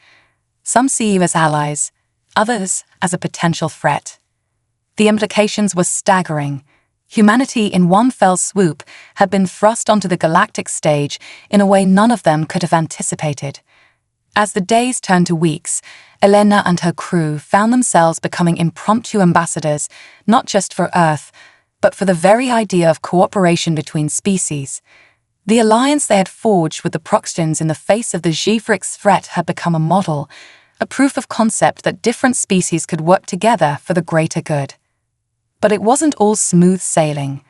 A: Some see you as allies, others as a potential threat." The implications were staggering. Humanity in one fell swoop had been thrust onto the galactic stage in a way none of them could have anticipated. As the days turned to weeks, Elena and her crew found themselves becoming impromptu ambassadors, not just for Earth, but for the very idea of cooperation between species. The alliance they had forged with the Proxians in the face of the Givryx threat had become a model, a proof of concept that different species could work together for the greater good. But it wasn't all smooth sailing.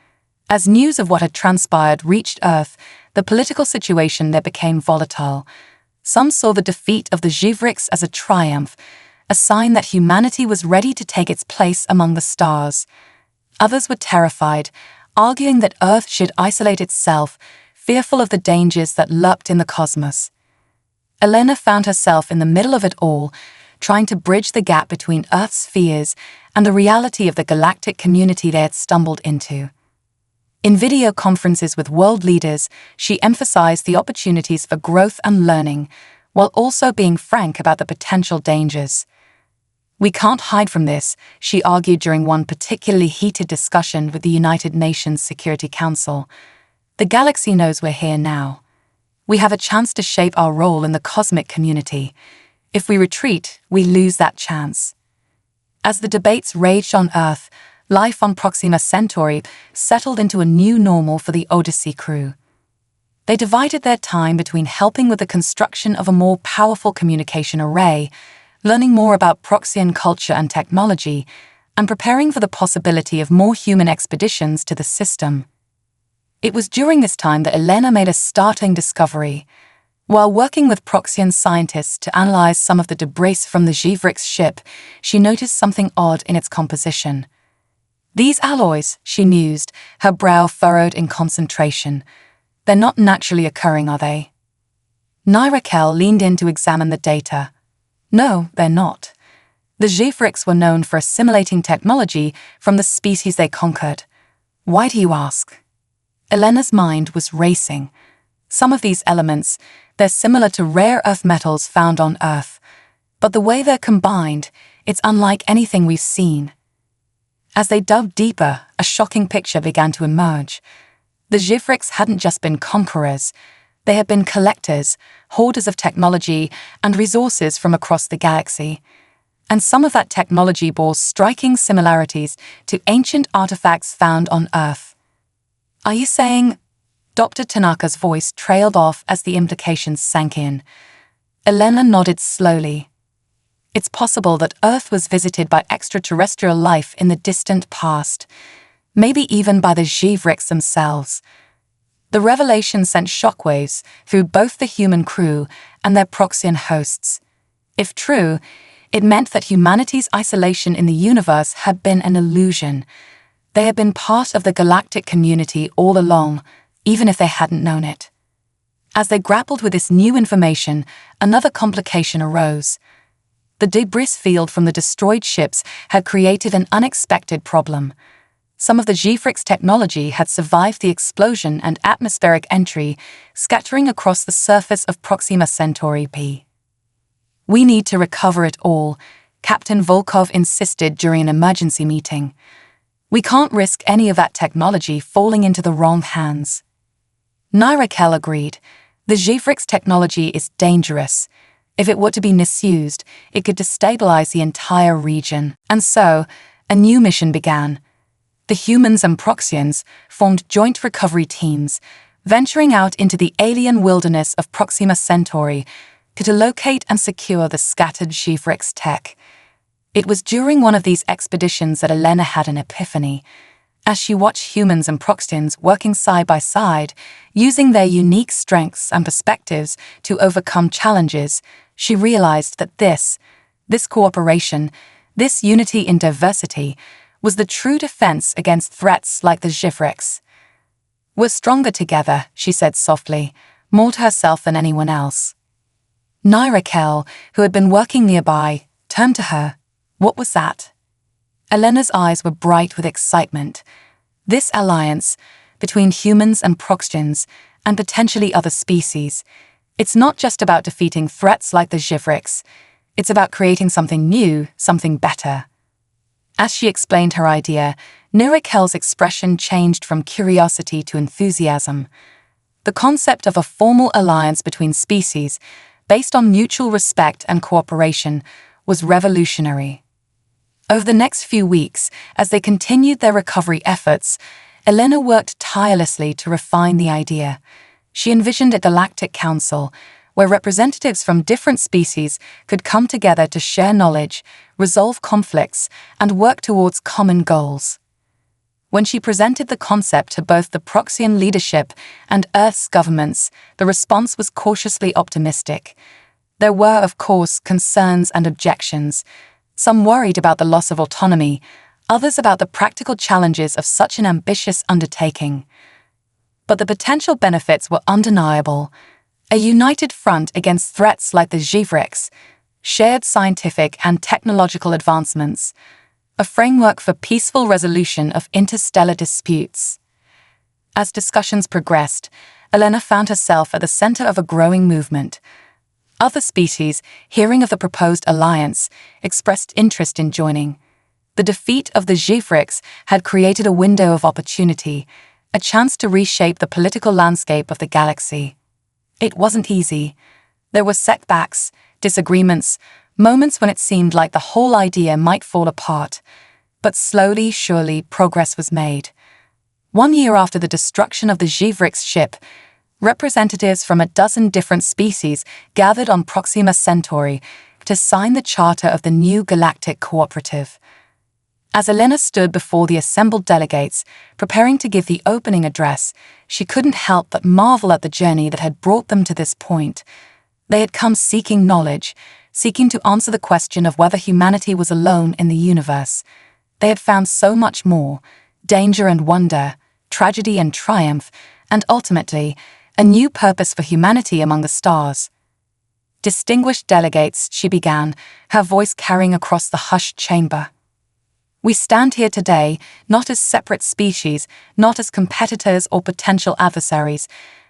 A: As news of what had transpired reached Earth, the political situation there became volatile. Some saw the defeat of the Givryx as a triumph, a sign that humanity was ready to take its place among the stars. Others were terrified, arguing that Earth should isolate itself, fearful of the dangers that lurked in the cosmos. Elena found herself in the middle of it all, trying to bridge the gap between Earth's fears and the reality of the galactic community they had stumbled into. In video conferences with world leaders, she emphasized the opportunities for growth and learning, while also being frank about the potential dangers. "We can't hide from this," she argued during one particularly heated discussion with the United Nations Security Council. "The galaxy knows we're here now. We have a chance to shape our role in the cosmic community. If we retreat, we lose that chance." As the debates raged on Earth, life on Proxima Centauri settled into a new normal for the Odyssey crew. They divided their time between helping with the construction of a more powerful communication array, learning more about Proxian culture and technology, and preparing for the possibility of more human expeditions to the system. It was during this time that Elena made a startling discovery. While working with Proxian scientists to analyze some of the debris from the Givrex ship, she noticed something odd in its composition. These alloys, she mused, her brow furrowed in concentration. They're not naturally occurring, are they? Raquel leaned in to examine the data. No, they're not. The Givrex were known for assimilating technology from the species they conquered. Why do you ask? Elena's mind was racing. Some of these elements, they're similar to rare earth metals found on Earth, but the way they're combined, it's unlike anything we've seen. As they dug deeper, a shocking picture began to emerge. The Givrex hadn't just been conquerors, they had been collectors, hoarders of technology and resources from across the galaxy. And some of that technology bore striking similarities to ancient artifacts found on Earth. Are you saying? Dr. Tanaka's voice trailed off as the implications sank in. Elena nodded slowly. It's possible that Earth was visited by extraterrestrial life in the distant past, maybe even by the Givrex themselves. The revelation sent shockwaves through both the human crew and their Proxian hosts. If true, it meant that humanity's isolation in the universe had been an illusion. They had been part of the galactic community all along, even if they hadn't known it. As they grappled with this new information, another complication arose. The debris field from the destroyed ships had created an unexpected problem. Some of the Givrex technology had survived the explosion and atmospheric entry, scattering across the surface of Proxima Centauri P. We need to recover it all, Captain Volkov insisted during an emergency meeting. We can't risk any of that technology falling into the wrong hands. Raquel agreed. The Givrex technology is dangerous. If it were to be misused, it could destabilize the entire region. And so, a new mission began. The humans and Proxians formed joint recovery teams, venturing out into the alien wilderness of Proxima Centauri to locate and secure the scattered Givrex tech. It was during one of these expeditions that Elena had an epiphany. As she watched humans and Proxians working side by side, using their unique strengths and perspectives to overcome challenges, she realized that this cooperation, this unity in diversity, was the true defense against threats like the Givrex. We're stronger together, she said softly, more to herself than anyone else. Raquel, who had been working nearby, turned to her. What was that? Elena's eyes were bright with excitement. This alliance, between humans and Proxians, and potentially other species, it's not just about defeating threats like the Givrex, it's about creating something new, something better. As she explained her idea, Raquel's expression changed from curiosity to enthusiasm. The concept of a formal alliance between species, based on mutual respect and cooperation, was revolutionary. Over the next few weeks, as they continued their recovery efforts, Elena worked tirelessly to refine the idea. She envisioned a galactic council, where representatives from different species could come together to share knowledge, resolve conflicts, and work towards common goals. When she presented the concept to both the Proxian leadership and Earth's governments, the response was cautiously optimistic. There were, of course, concerns and objections, some worried about the loss of autonomy, others about the practical challenges of such an ambitious undertaking. But the potential benefits were undeniable. A united front against threats like the Givrex, shared scientific and technological advancements, a framework for peaceful resolution of interstellar disputes. As discussions progressed, Elena found herself at the center of a growing movement. Other species, hearing of the proposed alliance, expressed interest in joining. The defeat of the Givrex had created a window of opportunity, a chance to reshape the political landscape of the galaxy. It wasn't easy. There were setbacks, disagreements, moments when it seemed like the whole idea might fall apart. But slowly, surely, progress was made. 1 year after the destruction of the Givrex ship, Representatives from a dozen different species gathered on Proxima Centauri to sign the charter of the new galactic cooperative. As Elena stood before the assembled delegates, preparing to give the opening address, she couldn't help but marvel at the journey that had brought them to this point. They had come seeking knowledge, seeking to answer the question of whether humanity was alone in the universe. They had found so much more: danger and wonder, tragedy and triumph, and ultimately, a new purpose for humanity among the stars. Distinguished delegates, she began, her voice carrying across the hushed chamber. We stand here today, not as separate species, not as competitors or potential adversaries,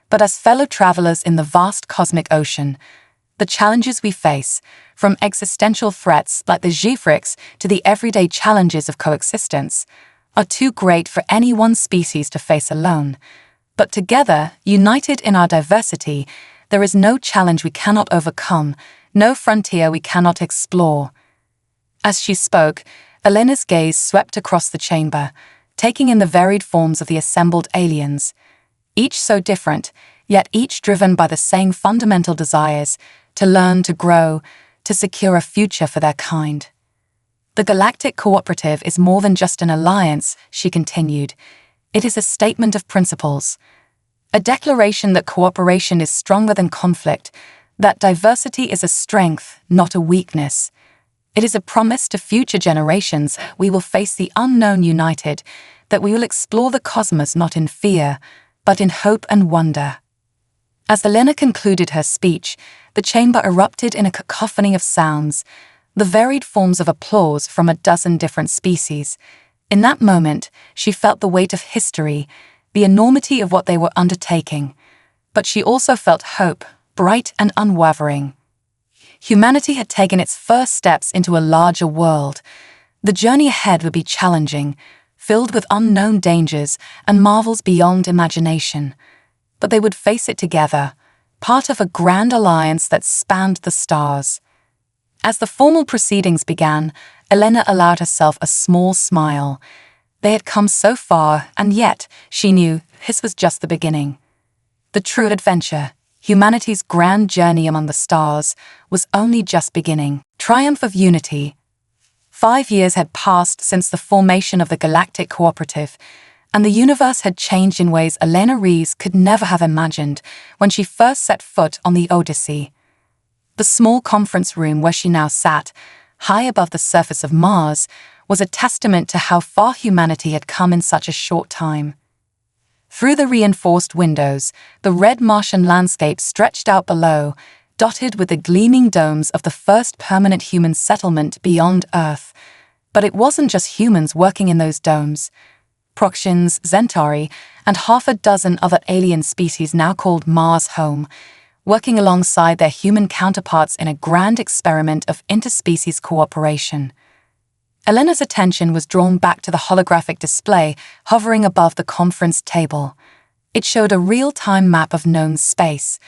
A: but as fellow travelers in the vast cosmic ocean. The challenges we face, from existential threats like the Gifrix to the everyday challenges of coexistence, are too great for any one species to face alone. But together, united in our diversity, there is no challenge we cannot overcome, no frontier we cannot explore. As she spoke, Elena's gaze swept across the chamber, taking in the varied forms of the assembled aliens, each so different, yet each driven by the same fundamental desires: to learn, to grow, to secure a future for their kind. The Galactic Cooperative is more than just an alliance, she continued. It is a statement of principles, a declaration that cooperation is stronger than conflict, that diversity is a strength, not a weakness. It is a promise to future generations we will face the unknown united, that we will explore the cosmos not in fear, but in hope and wonder. As Elena concluded her speech, the chamber erupted in a cacophony of sounds, the varied forms of applause from a dozen different species. In that moment, she felt the weight of history, the enormity of what they were undertaking. But she also felt hope, bright and unwavering. Humanity had taken its first steps into a larger world. The journey ahead would be challenging, filled with unknown dangers and marvels beyond imagination. But they would face it together, part of a grand alliance that spanned the stars. As the formal proceedings began, Elena allowed herself a small smile. They had come so far, and yet, she knew, this was just the beginning. The true adventure, humanity's grand journey among the stars, was only just beginning. Triumph of unity. 5 years had passed since the formation of the Galactic Cooperative, and the universe had changed in ways Elena Rees could never have imagined when she first set foot on the Odyssey. The small conference room where she now sat, high above the surface of Mars, was a testament to how far humanity had come in such a short time. Through the reinforced windows, the red Martian landscape stretched out below, dotted with the gleaming domes of the first permanent human settlement beyond Earth. But it wasn't just humans working in those domes. Proxians, Centauri, and half a dozen other alien species now called Mars home, working alongside their human counterparts in a grand experiment of interspecies cooperation. Elena's attention was drawn back to the holographic display hovering above the conference table. It showed a real-time map of known space,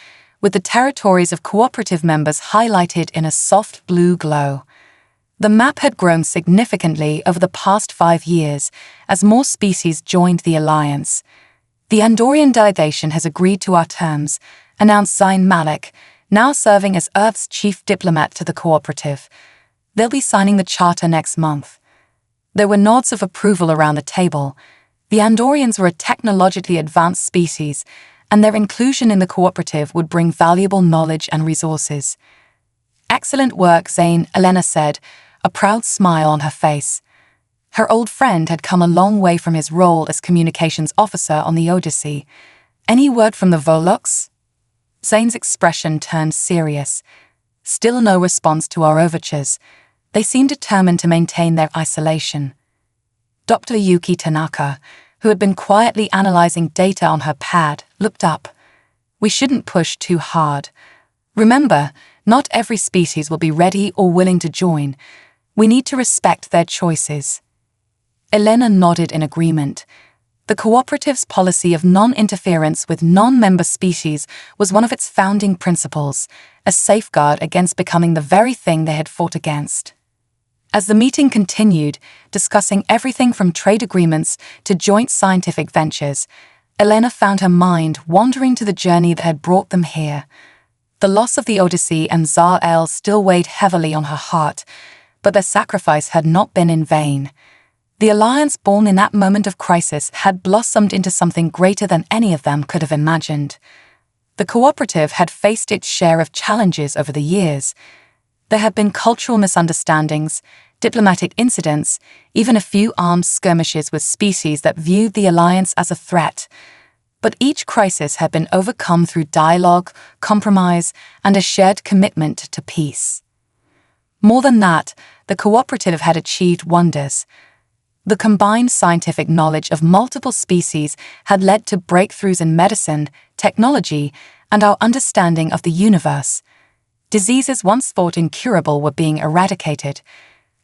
A: with the territories of cooperative members highlighted in a soft blue glow. The map had grown significantly over the past 5 years as more species joined the alliance. The Andorian delegation has agreed to our terms, announced Zayn Malik, now serving as Earth's chief diplomat to the cooperative. They'll be signing the charter next month. There were nods of approval around the table. The Andorians were a technologically advanced species, and their inclusion in the cooperative would bring valuable knowledge and resources. Excellent work, Zayn, Elena said, a proud smile on her face. Her old friend had come a long way from his role as communications officer on the Odyssey. Any word from the Volux? Zayn's expression turned serious. Still no response to our overtures. They seemed determined to maintain their isolation. Dr. Yuki Tanaka, who had been quietly analyzing data on her pad, looked up. We shouldn't push too hard. Remember, not every species will be ready or willing to join. We need to respect their choices. Elena nodded in agreement. The cooperative's policy of non-interference with non-member species was one of its founding principles, a safeguard against becoming the very thing they had fought against. As the meeting continued, discussing everything from trade agreements to joint scientific ventures, Elena found her mind wandering to the journey that had brought them here. The loss of the Odyssey and Zar-El still weighed heavily on her heart, but their sacrifice had not been in vain. The alliance born in that moment of crisis had blossomed into something greater than any of them could have imagined. The cooperative had faced its share of challenges over the years. There had been cultural misunderstandings, diplomatic incidents, even a few armed skirmishes with species that viewed the alliance as a threat. But each crisis had been overcome through dialogue, compromise, and a shared commitment to peace. More than that, the cooperative had achieved wonders. The combined scientific knowledge of multiple species had led to breakthroughs in medicine, technology, and our understanding of the universe. Diseases once thought incurable were being eradicated.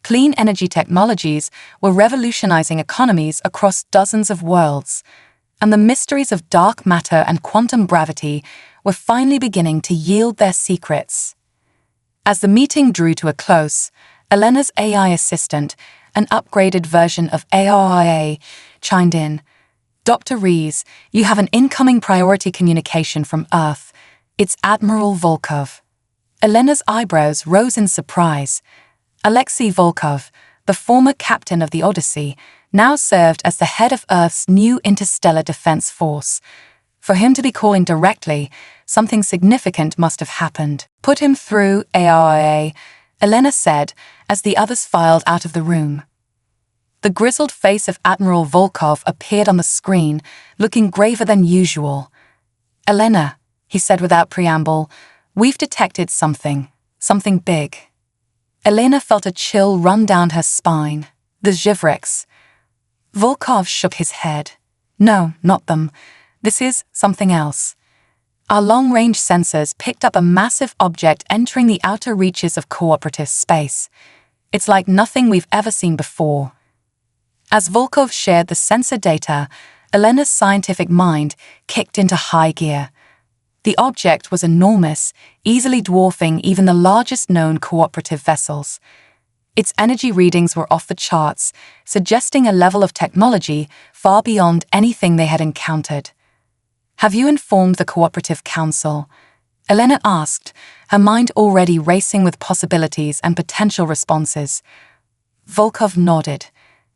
A: Clean energy technologies were revolutionizing economies across dozens of worlds, and the mysteries of dark matter and quantum gravity were finally beginning to yield their secrets. As the meeting drew to a close, Elena's AI assistant, an upgraded version of AIA, chimed in. "Dr. Rees, you have an incoming priority communication from Earth. It's Admiral Volkov." Elena's eyebrows rose in surprise. Alexei Volkov, the former captain of the Odyssey, now served as the head of Earth's new interstellar defense force. For him to be calling directly, something significant must have happened. "Put him through, AIA," Elena said, as the others filed out of the room. The grizzled face of Admiral Volkov appeared on the screen, looking graver than usual. "Elena," he said without preamble, "we've detected something big." Elena felt a chill run down her spine. The Zhivrix. Volkov shook his head. "No, not them. This is something else." Our long-range sensors picked up a massive object entering the outer reaches of cooperative space. It's like nothing we've ever seen before. As Volkov shared the sensor data, Elena's scientific mind kicked into high gear. The object was enormous, easily dwarfing even the largest known cooperative vessels. Its energy readings were off the charts, suggesting a level of technology far beyond anything they had encountered. "Have you informed the Cooperative Council?" Elena asked, her mind already racing with possibilities and potential responses. Volkov nodded.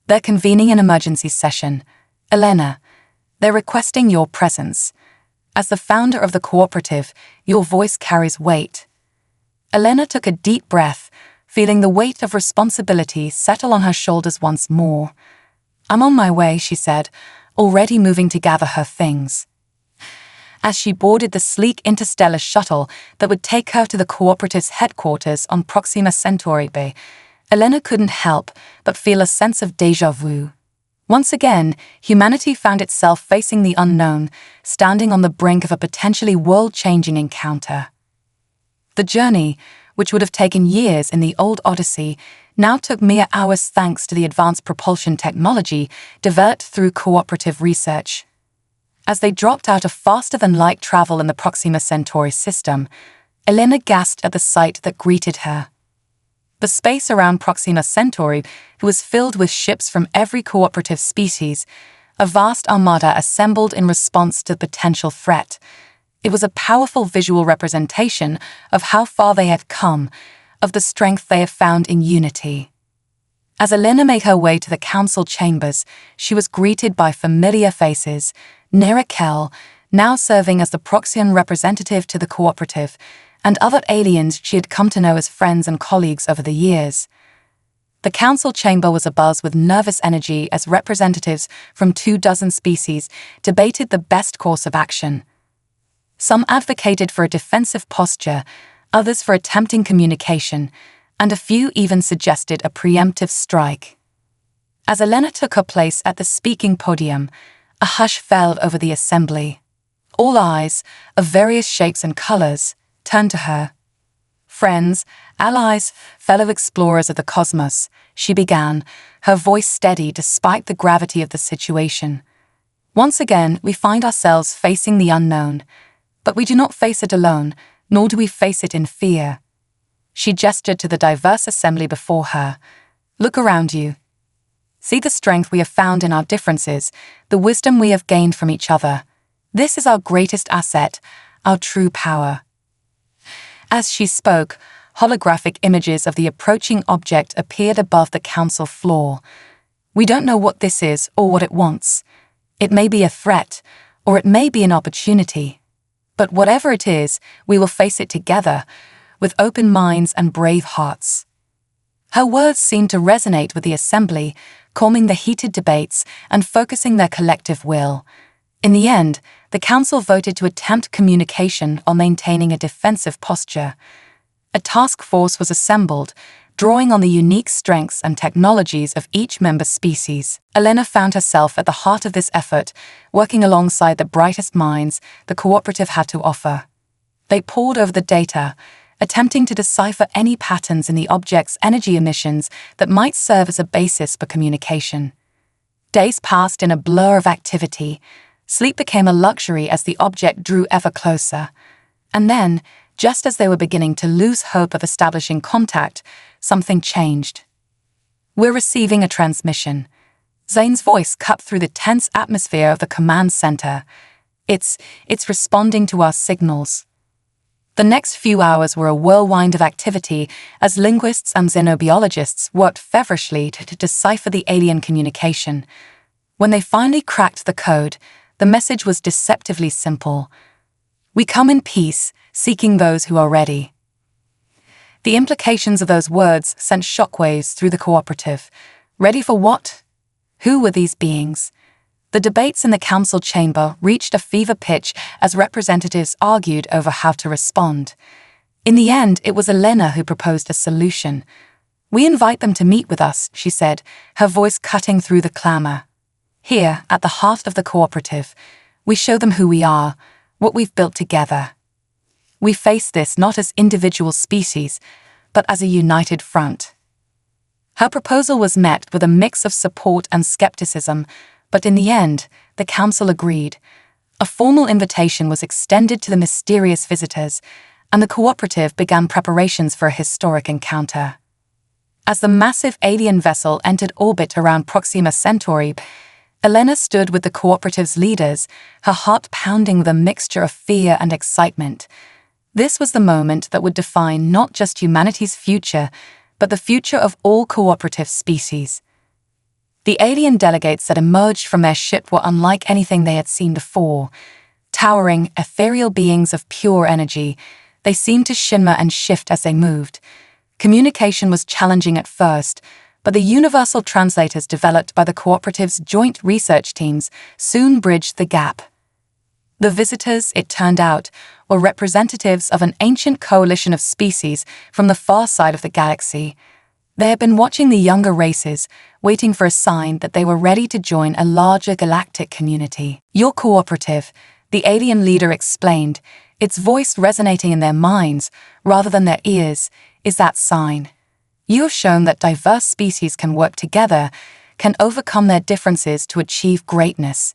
A: "They're convening an emergency session. Elena, they're requesting your presence. As the founder of the cooperative, your voice carries weight." Elena took a deep breath, feeling the weight of responsibility settle on her shoulders once more. "I'm on my way," she said, already moving to gather her things. As she boarded the sleek interstellar shuttle that would take her to the cooperative's headquarters on Proxima Centauri B, Elena couldn't help but feel a sense of déjà vu. Once again, humanity found itself facing the unknown, standing on the brink of a potentially world-changing encounter. The journey, which would have taken years in the old Odyssey, now took mere hours thanks to the advanced propulsion technology developed through cooperative research. As they dropped out of faster-than-light travel in the Proxima Centauri system, Elena gasped at the sight that greeted her. The space around Proxima Centauri was filled with ships from every cooperative species, a vast armada assembled in response to the potential threat. It was a powerful visual representation of how far they had come, of the strength they have found in unity. As Elena made her way to the council chambers, she was greeted by familiar faces. Nera Kell, now serving as the Proxian representative to the cooperative, and other aliens she had come to know as friends and colleagues over the years. The council chamber was abuzz with nervous energy as representatives from 24 species debated the best course of action. Some advocated for a defensive posture, others for attempting communication, and a few even suggested a preemptive strike. As Elena took her place at the speaking podium, a hush fell over the assembly. All eyes, of various shapes and colors, turned to her. "Friends, allies, fellow explorers of the cosmos," she began, her voice steady despite the gravity of the situation. "Once again, we find ourselves facing the unknown, but we do not face it alone, nor do we face it in fear." She gestured to the diverse assembly before her. "Look around you. See the strength we have found in our differences, the wisdom we have gained from each other. This is our greatest asset, our true power." As she spoke, holographic images of the approaching object appeared above the council floor. "We don't know what this is or what it wants. It may be a threat, or it may be an opportunity. But whatever it is, we will face it together, with open minds and brave hearts." Her words seemed to resonate with the assembly, calming the heated debates and focusing their collective will. In the end, the council voted to attempt communication while maintaining a defensive posture. A task force was assembled, drawing on the unique strengths and technologies of each member species. Elena found herself at the heart of this effort, working alongside the brightest minds the cooperative had to offer. They pored over the data, attempting to decipher any patterns in the object's energy emissions that might serve as a basis for communication. Days passed in a blur of activity. Sleep became a luxury as the object drew ever closer. And then, just as they were beginning to lose hope of establishing contact, something changed. "We're receiving a transmission." Zane's voice cut through the tense atmosphere of the command center. It's responding to our signals." The next few hours were a whirlwind of activity as linguists and xenobiologists worked feverishly to decipher the alien communication. When they finally cracked the code, the message was deceptively simple. "We come in peace, seeking those who are ready." The implications of those words sent shockwaves through the cooperative. Ready for what? Who were these beings? The debates in the council chamber reached a fever pitch as representatives argued over how to respond. In the end, it was Elena who proposed a solution. "We invite them to meet with us," she said, her voice cutting through the clamor. "Here, at the heart of the cooperative, we show them who we are, what we've built together. We face this not as individual species, but as a united front." Her proposal was met with a mix of support and skepticism, but in the end, the council agreed. A formal invitation was extended to the mysterious visitors, and the cooperative began preparations for a historic encounter. As the massive alien vessel entered orbit around Proxima Centauri, Elena stood with the cooperative's leaders, her heart pounding with a mixture of fear and excitement. This was the moment that would define not just humanity's future, but the future of all cooperative species. The alien delegates that emerged from their ship were unlike anything they had seen before. Towering, ethereal beings of pure energy, they seemed to shimmer and shift as they moved. Communication was challenging at first, but the universal translators developed by the cooperative's joint research teams soon bridged the gap. The visitors, it turned out, were representatives of an ancient coalition of species from the far side of the galaxy. They had been watching the younger races, waiting for a sign that they were ready to join a larger galactic community. "Your cooperative," the alien leader explained, its voice resonating in their minds rather than their ears, "is that sign. You have shown that diverse species can work together, can overcome their differences to achieve greatness.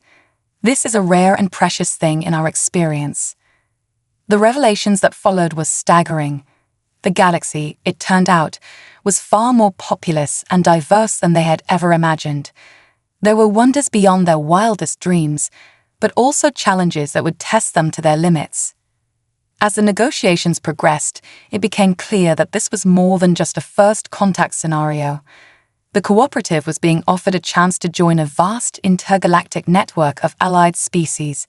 A: This is a rare and precious thing in our experience." The revelations that followed were staggering. The galaxy, it turned out, was far more populous and diverse than they had ever imagined. There were wonders beyond their wildest dreams, but also challenges that would test them to their limits. As the negotiations progressed, it became clear that this was more than just a first contact scenario. The cooperative was being offered a chance to join a vast intergalactic network of allied species.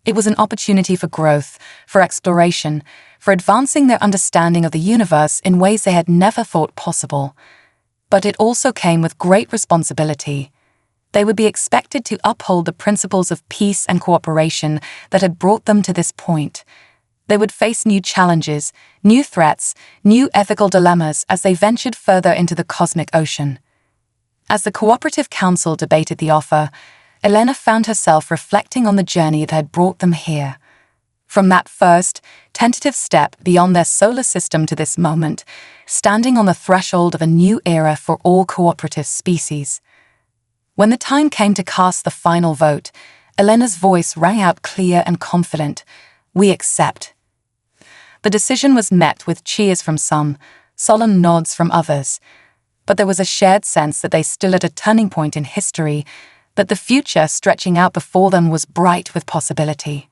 A: It was an opportunity for growth, for exploration, for advancing their understanding of the universe in ways they had never thought possible. But it also came with great responsibility. They would be expected to uphold the principles of peace and cooperation that had brought them to this point. They would face new challenges, new threats, new ethical dilemmas as they ventured further into the cosmic ocean. As the Cooperative Council debated the offer, Elena found herself reflecting on the journey that had brought them here. From that first, tentative step beyond their solar system to this moment, standing on the threshold of a new era for all cooperative species. When the time came to cast the final vote, Elena's voice rang out clear and confident. "We accept." The decision was met with cheers from some, solemn nods from others, but there was a shared sense that they stood at a turning point in history, but the future stretching out before them was bright with possibility.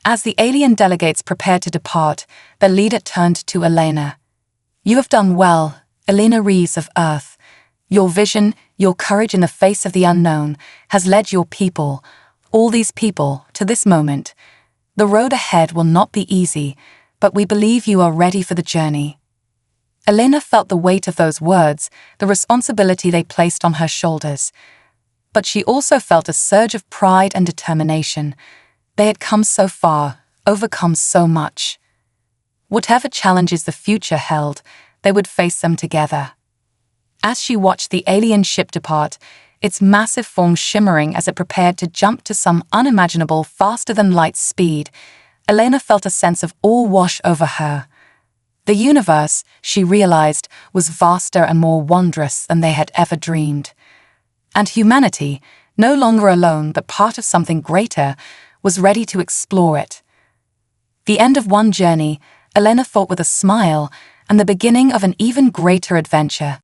A: As the alien delegates prepared to depart, their leader turned to Elena. "You have done well, Elena Rees of Earth. Your vision, your courage in the face of the unknown, has led your people, all these people, to this moment. The road ahead will not be easy, but we believe you are ready for the journey." Elena felt the weight of those words, the responsibility they placed on her shoulders. But she also felt a surge of pride and determination. They had come so far, overcome so much. Whatever challenges the future held, they would face them together. As she watched the alien ship depart, its massive form shimmering as it prepared to jump to some unimaginable faster-than-light speed, Elena felt a sense of awe wash over her. The universe, she realized, was vaster and more wondrous than they had ever dreamed. And humanity, no longer alone but part of something greater, was ready to explore it. The end of one journey, Elena thought with a smile, and the beginning of an even greater adventure.